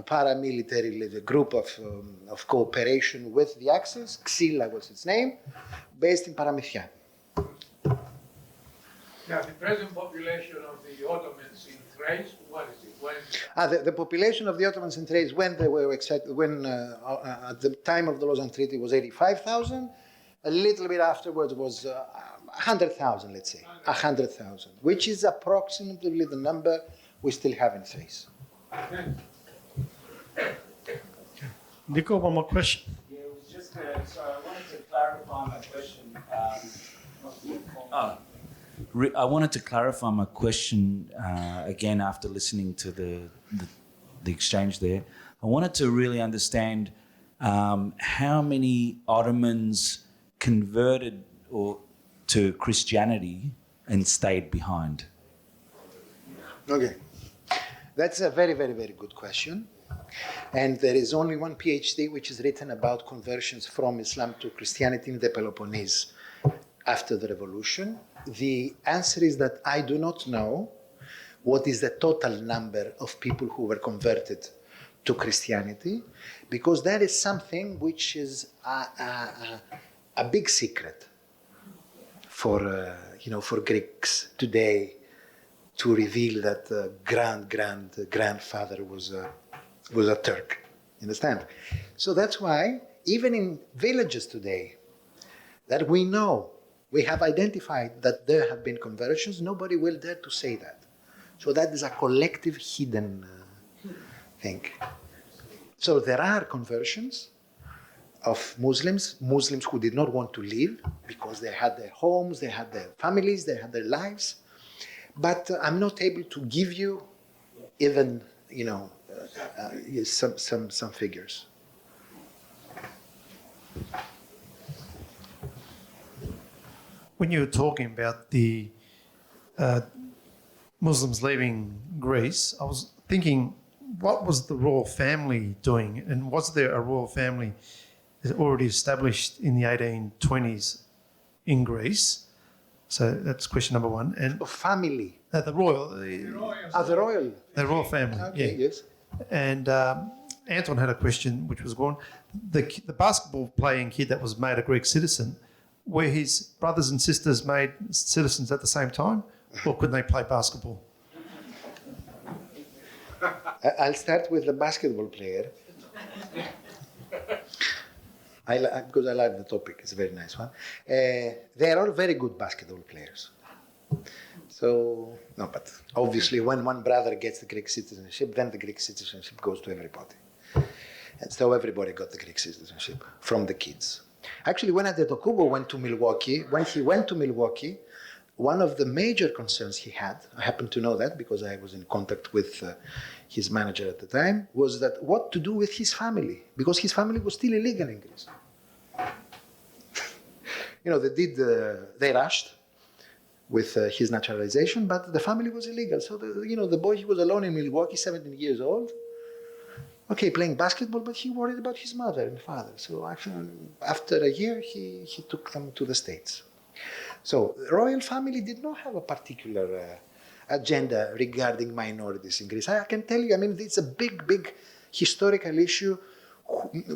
paramilitary group of cooperation with the Axis. Xyla was its name, based in Paramithia. Now, the present population of the Ottomans in Thrace, what is it? The population of the Ottomans in Thrace, when they were accepted, at the time of the Lausanne Treaty, was 85,000. A little bit afterwards was 100,000, let's say, 100,000, which is approximately the number we still have in Thrace. Nico, one more question. Yeah, it was just, so I wanted to clarify my question. I wanted to clarify my question again after listening to the exchange there. I wanted to really understand how many Ottomans converted to Christianity and stayed behind. Okay, that's a very, very, very good question. And there is only one PhD which is written about conversions from Islam to Christianity in the Peloponnese after the revolution. The answer is that I do not know what is the total number of people who were converted to Christianity, because that is something which is a big secret for Greeks today to reveal that grandfather was a Turk. You understand? So that's why even in villages today that we know, we have identified that there have been conversions, nobody will dare to say that. So that is a collective hidden thing. So there are conversions of Muslims who did not want to leave because they had their homes, they had their families, they had their lives. But I'm not able to give you even, some figures. When you were talking about the Muslims leaving Greece, I was thinking, what was the royal family doing? And was there a royal family already established in the 1820s in Greece? So that's question number one. And family? The royal. The royal. The royal family, okay, yeah. Yes. And Anton had a question, which was one. The basketball playing kid that was made a Greek citizen, were his brothers and sisters made citizens at the same time, or could they play basketball? I'll start with the basketball player. Because I like the topic, it's a very nice one. They are all very good basketball players. So, no, but obviously when one brother gets the Greek citizenship, then the Greek citizenship goes to everybody. And so everybody got the Greek citizenship from the kids. Actually, when Antetokounmpo went to Milwaukee, one of the major concerns he had, I happen to know that because I was in contact with his manager at the time, was that what to do with his family, because his family was still illegal in Greece. They rushed with his naturalization, but the family was illegal. So, the boy, he was alone in Milwaukee, 17 years old. Okay, playing basketball, but he worried about his mother and father. So actually, after a year, he took them to the States. So the royal family did not have a particular agenda regarding minorities in Greece. I can tell you, it's a big historical issue.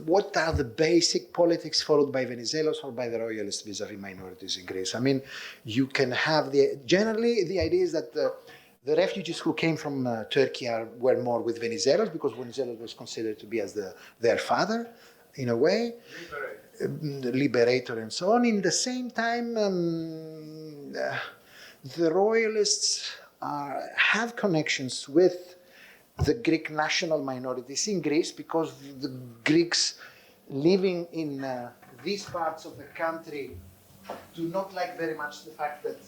What are the basic politics followed by Venizelos or by the royalists vis-a-vis minorities in Greece? You can have generally the idea is that the refugees who came from Turkey were more with Venizelos because Venizelos was considered to be as their father, in a way, liberator and so on. In the same time, the royalists have connections with the Greek national minorities in Greece because the Greeks living in these parts of the country do not like very much the fact that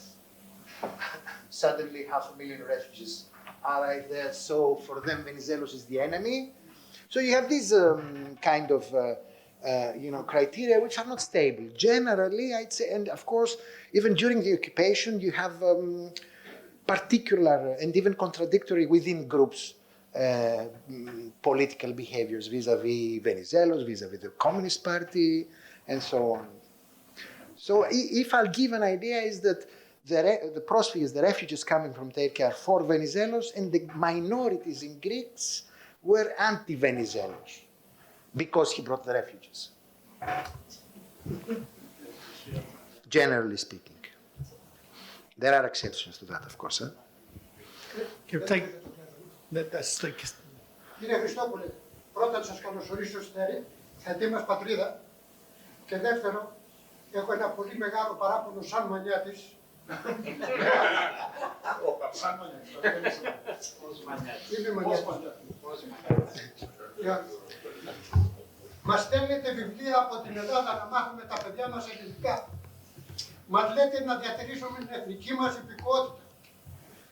suddenly 500,000 refugees arrive there. So for them, Venizelos is the enemy. So you have these kind of criteria which are not stable. Generally, I'd say, and of course, even during the occupation, you have particular and even contradictory within groups political behaviors vis-a-vis Venizelos, vis-a-vis the Communist Party, and so on. So if I'll give an idea, is that the prospect is the refugees coming from Turkey are for Venizelos, and the minorities in Greece were anti-Venizelos because he brought the refugees. Generally speaking. There are exceptions to that, of course. Κύριε Χριστόπουλε, πρώτα να σας καλωσορίσω στην θετή μας πατρίδα και δεύτερο, έχω ένα πολύ μεγάλο παράπονο σαν μανιάτης. Είμαι μανιάτης. Μας στέλνετε βιβλία από την Ελλάδα να μάθουμε τα παιδιά μας ελληνικά. Μας λέτε να διατηρήσουμε την εθνική μας υπηκότητα.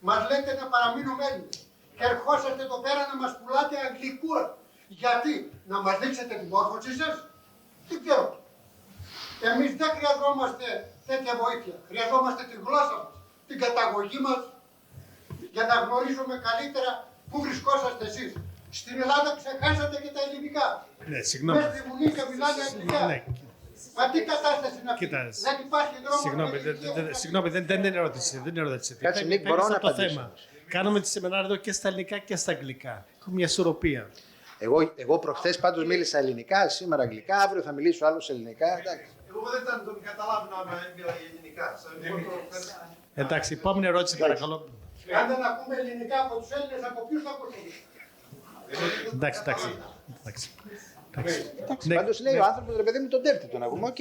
Μας λέτε να παραμείνουμε Έλληνες. Και ερχόσαστε εδώ πέρα να μας πουλάτε αγγλικούρα. Γιατί, να μας δείξετε την μόρφωσή σας? Δεν ξέρω. Εμείς δεν χρειαζόμαστε τέτοια βοήθεια. Χρειαζόμαστε τη γλώσσα μας, την καταγωγή μας, για να γνωρίζουμε καλύτερα πού βρισκόσαστε εσείς. Στην Ελλάδα ξεχάσατε και τα ελληνικά. Ναι, συγγνώμη. Μέσα στη Βουλή και μιλάνε αγγλικά. Ναι. Μα τι κατάσταση είναι αυτή? Δεν υπάρχει δρόμο. Συγγνώμη, δεν είναι ερώτηση. Κάτσε, Νίκ, μπορώ να απαντήσω. Κάνουμε τη σεμινάρια εδώ και στα ελληνικά και στα αγγλικά. Έχουμε μια ισορροπία. Εγώ προχθές πάντως μίλησα ελληνικά, σήμερα αγγλικά, αύριο θα μιλήσω άλλος ελληνικά. Εντάξει. Εγώ δεν θα τον καταλάβω να μιλάει ελληνικά. Εντάξει, επόμενη ερώτηση παρακαλώ. Αν δεν ακούμε ελληνικά από τους Έλληνες, από ποιους θα ακούσουμε? Εντάξει. Πάντως λέει ο άνθρωπος, ρε παιδί μου, τον τέρτη τον ακούμε. Οκ.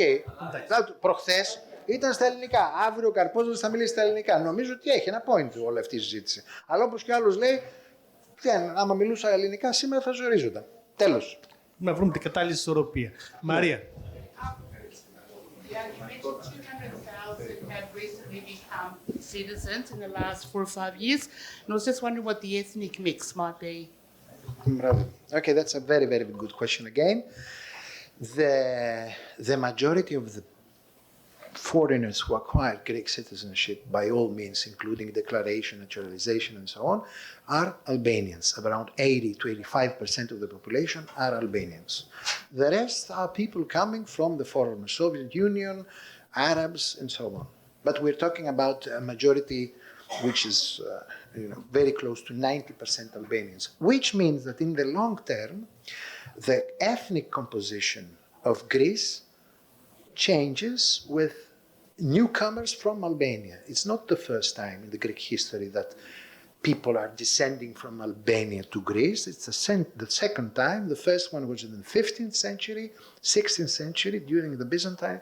Προχθές ήταν στα ελληνικά. Αύριο ο Καρπόζος θα μιλήσει στα ελληνικά. Νομίζω ότι έχει ένα point όλη αυτή η συζήτηση. Αλλά όπως και ο άλλος λέει, άμα μιλούσα ελληνικά σήμερα θα ζορίζονταν. Τέλος. Να βρούμε την κατάλληλη ισορροπία. Μαρία. Yeah, you mentioned 200,000 have recently become citizens in the last 4 or 5 years. And I was just wondering what the ethnic mix might be. Okay, that's a very, very good question again. The majority of the foreigners who acquire Greek citizenship by all means, including declaration, naturalization, and so on, are Albanians. Around 80 to 85% of the population are Albanians. The rest are people coming from the former Soviet Union, Arabs, and so on. But we're talking about a majority which is very close to 90% Albanians, which means that in the long term, the ethnic composition of Greece changes with newcomers from Albania. It's not the first time in the Greek history that people are descending from Albania to Greece. It's the second time. The first one was in the 15th century, 16th century, during the Byzantine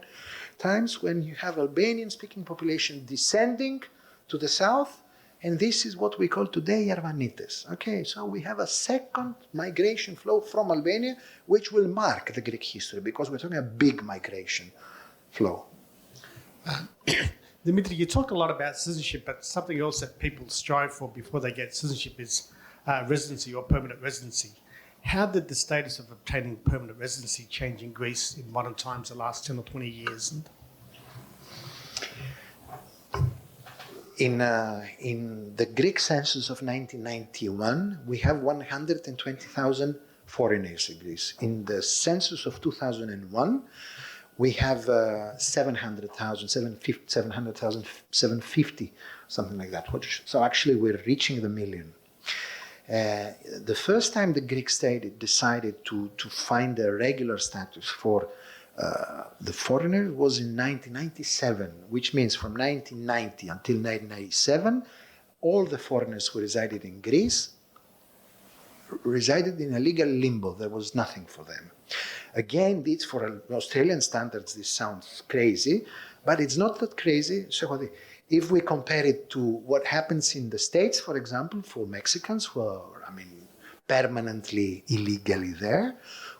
times, when you have Albanian-speaking population descending to the south, and this is what we call today Yervanites. Okay, so we have a second migration flow from Albania, which will mark the Greek history, because we're talking a big migration flow. Dimitri, you talk a lot about citizenship, but something else that people strive for before they get citizenship is residency or permanent residency. How did the status of obtaining permanent residency change in Greece in modern times, the last 10 or 20 years? In the Greek census of 1991, we have 120,000 foreigners in Greece. In the census of 2001, we have 750, something like that. So actually we're reaching the million. The first time the Greek state decided to find a regular status for the foreigner was in 1997, which means from 1990 until 1997, all the foreigners who resided in Greece resided in a legal limbo. There was nothing for them. Again, this for Australian standards, this sounds crazy, but it's not that crazy. So if we compare it to what happens in the States, for example, for Mexicans who are, permanently illegally there,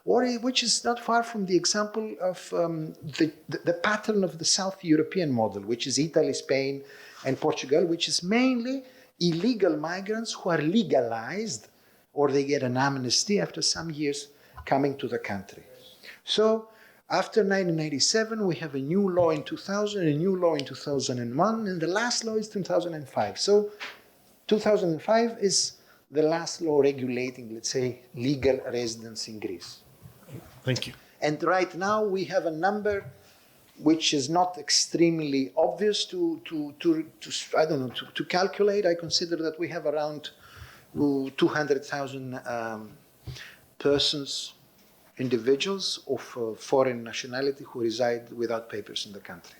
or which is not far from the example of the pattern of the South European model, which is Italy, Spain, and Portugal, which is mainly illegal migrants who are legalized, or they get an amnesty after some years coming to the country. So after 1997, we have a new law in 2000, a new law in 2001, and the last law is 2005. So 2005 is the last law regulating, let's say, legal residence in Greece. Thank you. And right now we have a number which is not extremely obvious to calculate. I consider that we have around 200,000 persons, individuals of foreign nationality who reside without papers in the country.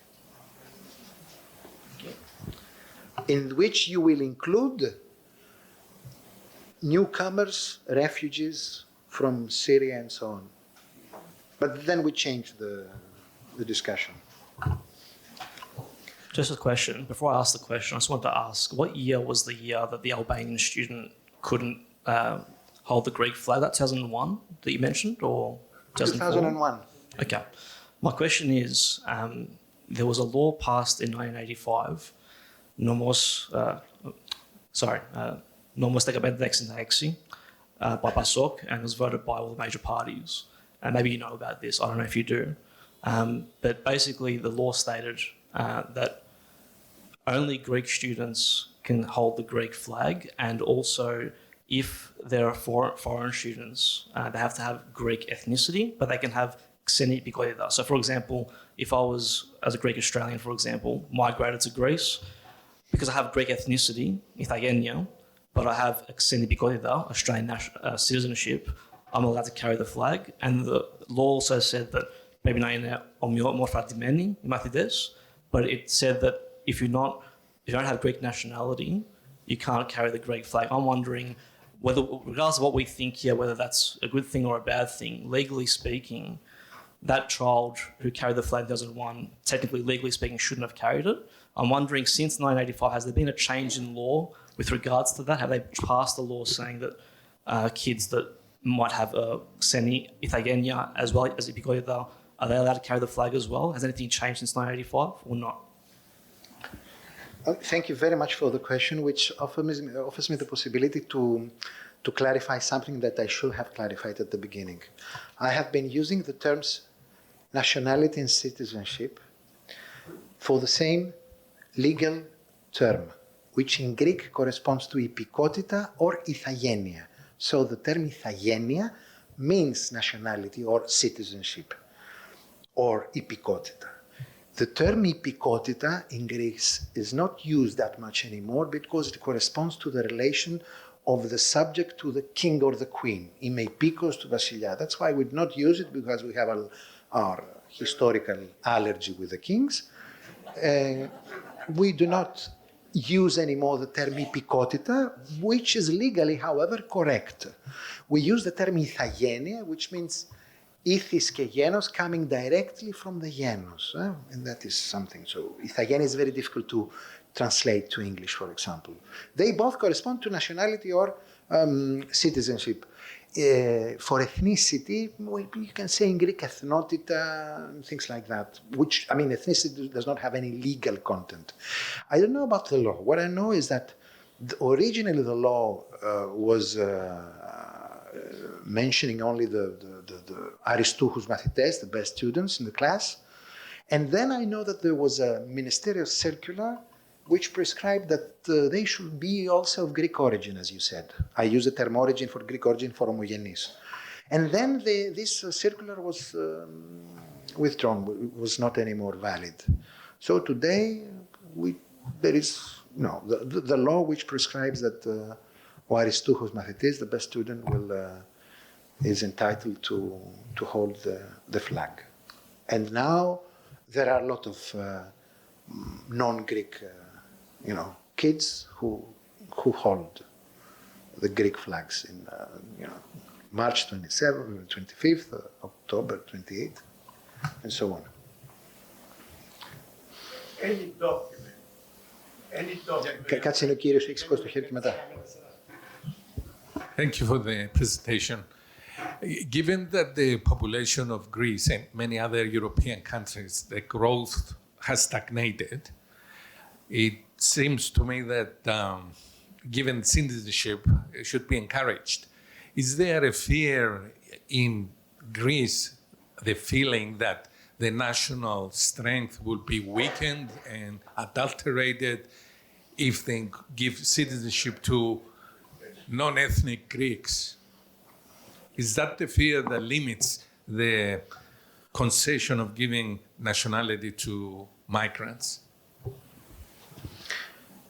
In which you will include newcomers, refugees from Syria and so on. But then we change the discussion. Just a question. Before I ask the question, I just wanted to ask, what year was the year that the Albanian student couldn't hold the Greek flag? That 2001 that you mentioned, or 2001? Okay. My question is, there was a law passed in 1985, Nomos Tekabendexinexi by PASOK, and was voted by all the major parties. And maybe you know about this, I don't know if you do. But basically the law stated that only Greek students can hold the Greek flag, and also if there are foreign students, they have to have Greek ethnicity, but they can have xeni pikoida. So for example, if I was, as a Greek Australian, for example, migrated to Greece, because I have Greek ethnicity, Ithagenia, but I have xeni pikoida, Australian citizenship, I'm allowed to carry the flag. And the law also said that maybe not in morphatimeni, but it said that if you don't have Greek nationality, you can't carry the Greek flag. I'm wondering whether, regardless of what we think here, whether that's a good thing or a bad thing, legally speaking, that child who carried the flag in 2001, technically, legally speaking, shouldn't have carried it. I'm wondering, since 1985, has there been a change in law with regards to that? Have they passed a law saying that kids that might have a xeni ithagenia as well as epikoida, are they allowed to carry the flag as well? Has anything changed since 1985 or not? Thank you very much for the question, which offers me the possibility to clarify something that I should have clarified at the beginning. I have been using the terms nationality and citizenship for the same legal term, which in Greek corresponds to epikotita or ithagenia. So the term ithagenia means nationality or citizenship or epikotita. The term epikotita in Greece is not used that much anymore because it corresponds to the relation of the subject to the king or the queen. Είμαι epikos to Vasilia. That's why we do not use it, because we have our historical allergy with the kings. We do not use anymore the term epikotita, which is legally, however, correct. We use the term ithagenia, which means ithis και genos, coming directly from the genos, and that is something. So ithagenia is very difficult to translate to English, for example. They both correspond to nationality or citizenship. For ethnicity, you can say in Greek ethnotita, things like that, which, I mean, ethnicity does not have any legal content. I don't know about the law. What I know is that originally the law was mentioning only the Aristoupous μαθητές, the best students in the class. And then I know that there was a ministerial circular which prescribed that they should be also of Greek origin, as you said. I use the term origin for Greek origin for homogenes. And then this circular was withdrawn, was not anymore valid. So today, there is the law which prescribes that ο Aristoupous μαθητής, the best student, is entitled to hold the flag. And now there are a lot of non-Greek kids who hold the Greek flags in March 27th, 25th, October 28th, and so on. Any document. Κάτσε ο κύριος, έχει σηκώσει το χέρι και μετά. Thank you for the presentation. Given that the population of Greece and many other European countries, the growth has stagnated, it seems to me that given citizenship, it should be encouraged. Is there a fear in Greece, the feeling that the national strength will be weakened and adulterated if they give citizenship to non-ethnic Greeks? Is that the fear that limits the concession of giving nationality to migrants?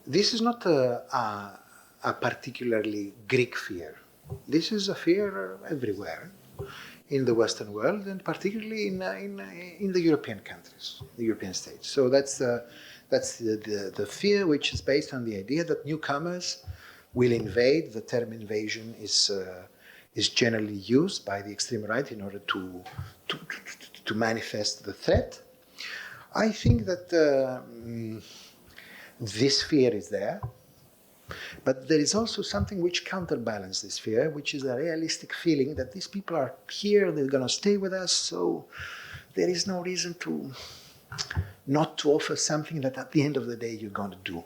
This is not a particularly Greek fear. This is a fear everywhere in the Western world, and particularly in the European countries, the European states. So that's the fear, which is based on the idea that newcomers will invade. The term invasion is generally used by the extreme right in order to manifest the threat. I think that this fear is there, but there is also something which counterbalances this fear, which is a realistic feeling that these people are here, they're going to stay with us, so there is no reason to not to offer something that at the end of the day you're going to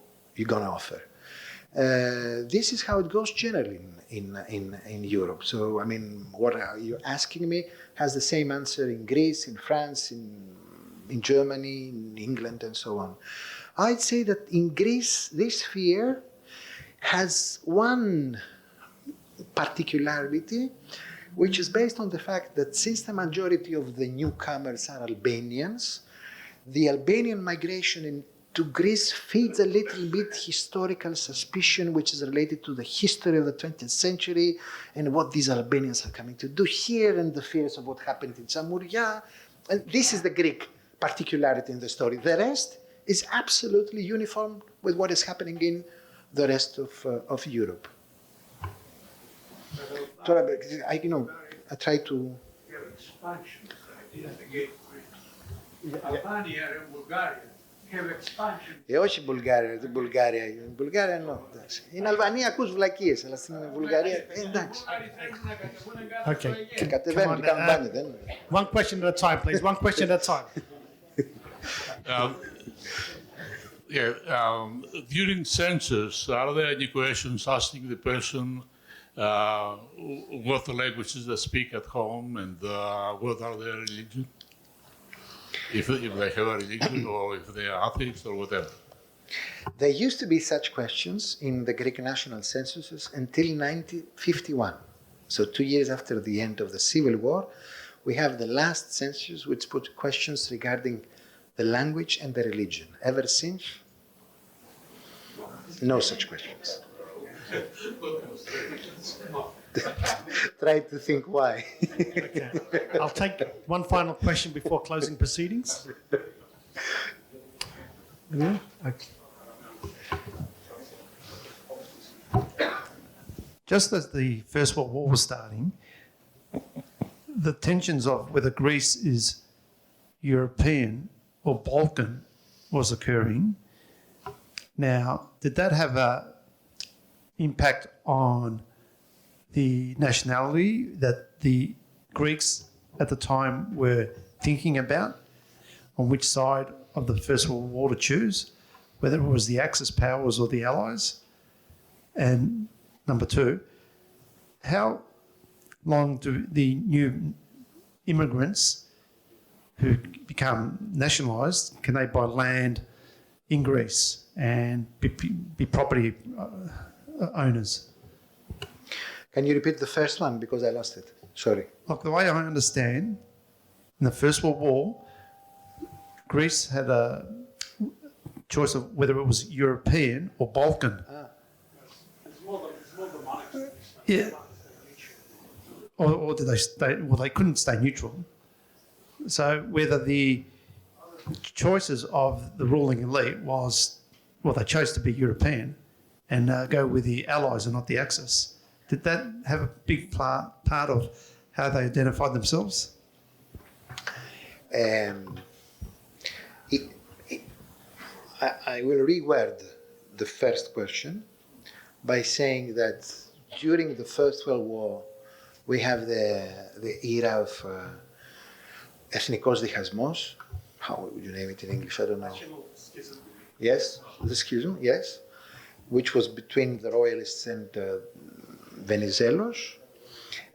offer. This is how it goes generally in Europe. So, I mean, what you're asking me has the same answer in Greece, in France, in Germany, in England, and so on. I'd say that in Greece, this fear has one particularity, which is based on the fact that since the majority of the newcomers are Albanians, the Albanian migration into Greece feeds a little bit historical suspicion, which is related to the history of the 20th century and what these Albanians are coming to do here, and the fears of what happened in Samouria. And this is the Greek particularity in the story. The rest is absolutely uniform with what is happening in the rest of Europe. I try to... Albania and Bulgaria have expansion. Όχι Βουλγάρια, no. In Αλβανία ακούς βλακίες, αλλά στην Βουλγαρία, εντάξει. Okay. Κατεβαίνουν και κάνουν μπάνι, δεν είναι. One question at a time, please. One question at a time. During census, are there any questions asking the person what the languages they speak at home and what are their religion? If they have a religion or if they are atheists or whatever. There used to be such questions in the Greek national censuses until 1951. So 2 years after the end of the Civil War, we have the last census which put questions regarding the language and the religion. Ever since? No such questions. Try to think why. Okay. I'll take one final question before closing proceedings. Yeah? Okay. Just as the First World War was starting, the tensions of whether Greece is European or Balkan was occurring. Now, did that have an impact on the nationality that the Greeks at the time were thinking about, on which side of the First World War to choose, whether it was the Axis powers or the Allies? And number two, how long do the new immigrants who become nationalised, can they buy land in Greece and be property owners? Can you repeat the first one because I lost it? Sorry. Look, the way I understand, in the First World War, Greece had a choice of whether it was European or Balkan. It's more the monarchy. Yeah. Or did they stay? Well, they couldn't stay neutral. So whether the choices of the ruling elite was, well, they chose to be European and go with the Allies and not the Axis. Did that have a big part of how they identified themselves? I will reword the first question by saying that during the First World War, we have the era of ethnikos dichasmos. How would you name it in English? I don't know. Yes, the schism, yes, which was between the royalists and Venizelos.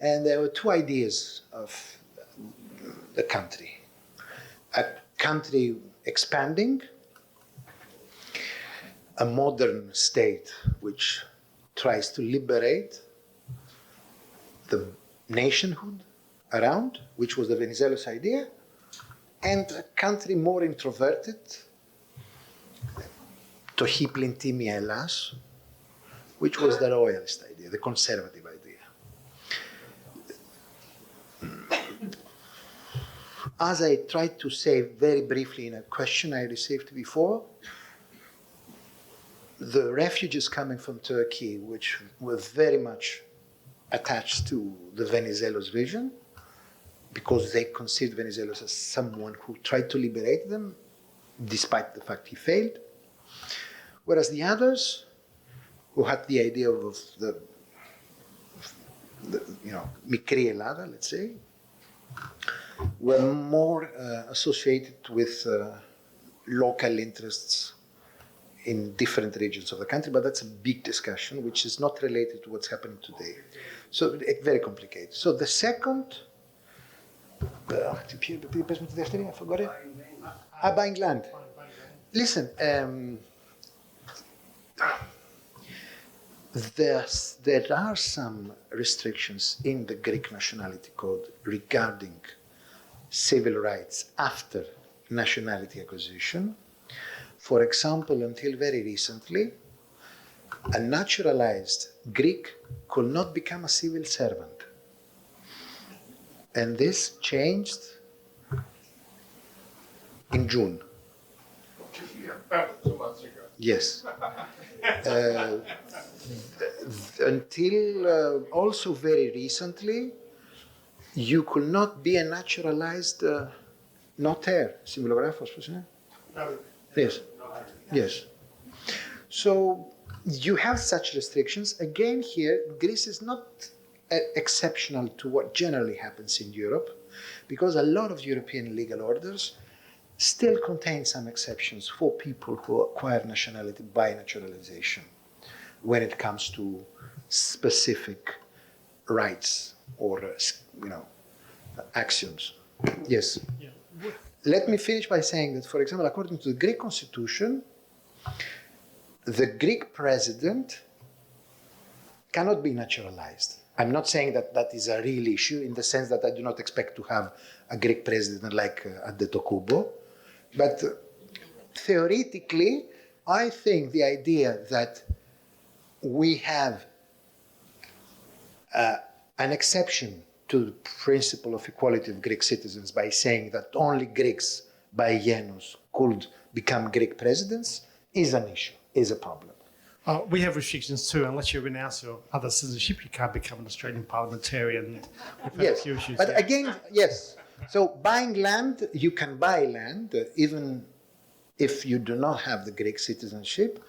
And there were two ideas of the country. A country expanding, a modern state which tries to liberate the nationhood around, which was the Venizelos idea, and a country more introverted, to hi plintimi Hellas, which was the royalist idea, the conservative idea. As I tried to say very briefly in a question I received before, the refugees coming from Turkey, which were very much attached to the Venizelos vision, because they considered Venizelos as someone who tried to liberate them, despite the fact he failed. Whereas the others, who had the idea of the Mikri Elada, let's say, were more associated with local interests in different regions of the country, but that's a big discussion, which is not related to what's happening today. So it's very complicated. So the second, I forgot it. Buying land. Listen, there are some restrictions in the Greek nationality code regarding civil rights after nationality acquisition. For example, until very recently, a naturalized Greek could not become a civil servant. And this changed in June. Yes. Until also very recently, you could not be a naturalized notaire, simulografos, yes. Yes. So you have such restrictions. Again, here, Greece is not exceptional to what generally happens in Europe, because a lot of European legal orders still contain some exceptions for people who acquire nationality by naturalization when it comes to specific rights or, axioms. Yes. Yeah. Let me finish by saying that, for example, according to the Greek constitution, the Greek president cannot be naturalized. I'm not saying that that is a real issue in the sense that I do not expect to have a Greek president like Adetokounmpo, But theoretically, I think the idea that we have an exception to the principle of equality of Greek citizens by saying that only Greeks by genus could become Greek presidents is an issue, is a problem. We have restrictions too. Unless you renounce your other citizenship, you can't become an Australian parliamentarian. We've had a few issues but there. again, yes. So buying land, you can buy land even if you do not have the Greek citizenship.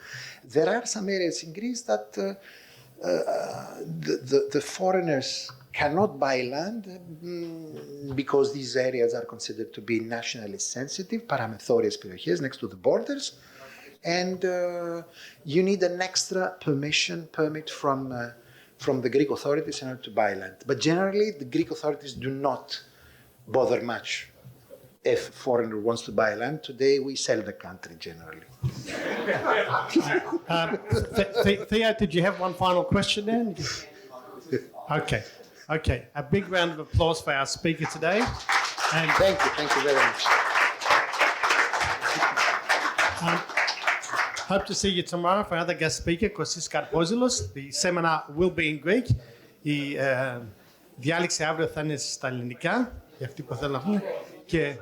There are some areas in Greece that the foreigners cannot buy land because these areas are considered to be nationally sensitive, paramethorias περιοχές next to the borders. And you need an extra permit from the Greek authorities in order to buy land. But generally, the Greek authorities do not bother much if a foreigner wants to buy land. Today, we sell the country generally. Theo, did you have one final question then? Okay. A big round of applause for our speaker today. And Thank you very much. Hope to see you tomorrow for another guest speaker, Christopoulos. The seminar will be in Greek. Η διάλεξη αύριο θα είναι στα ελληνικά, για αυτοί που θέλουν να πούνε. Και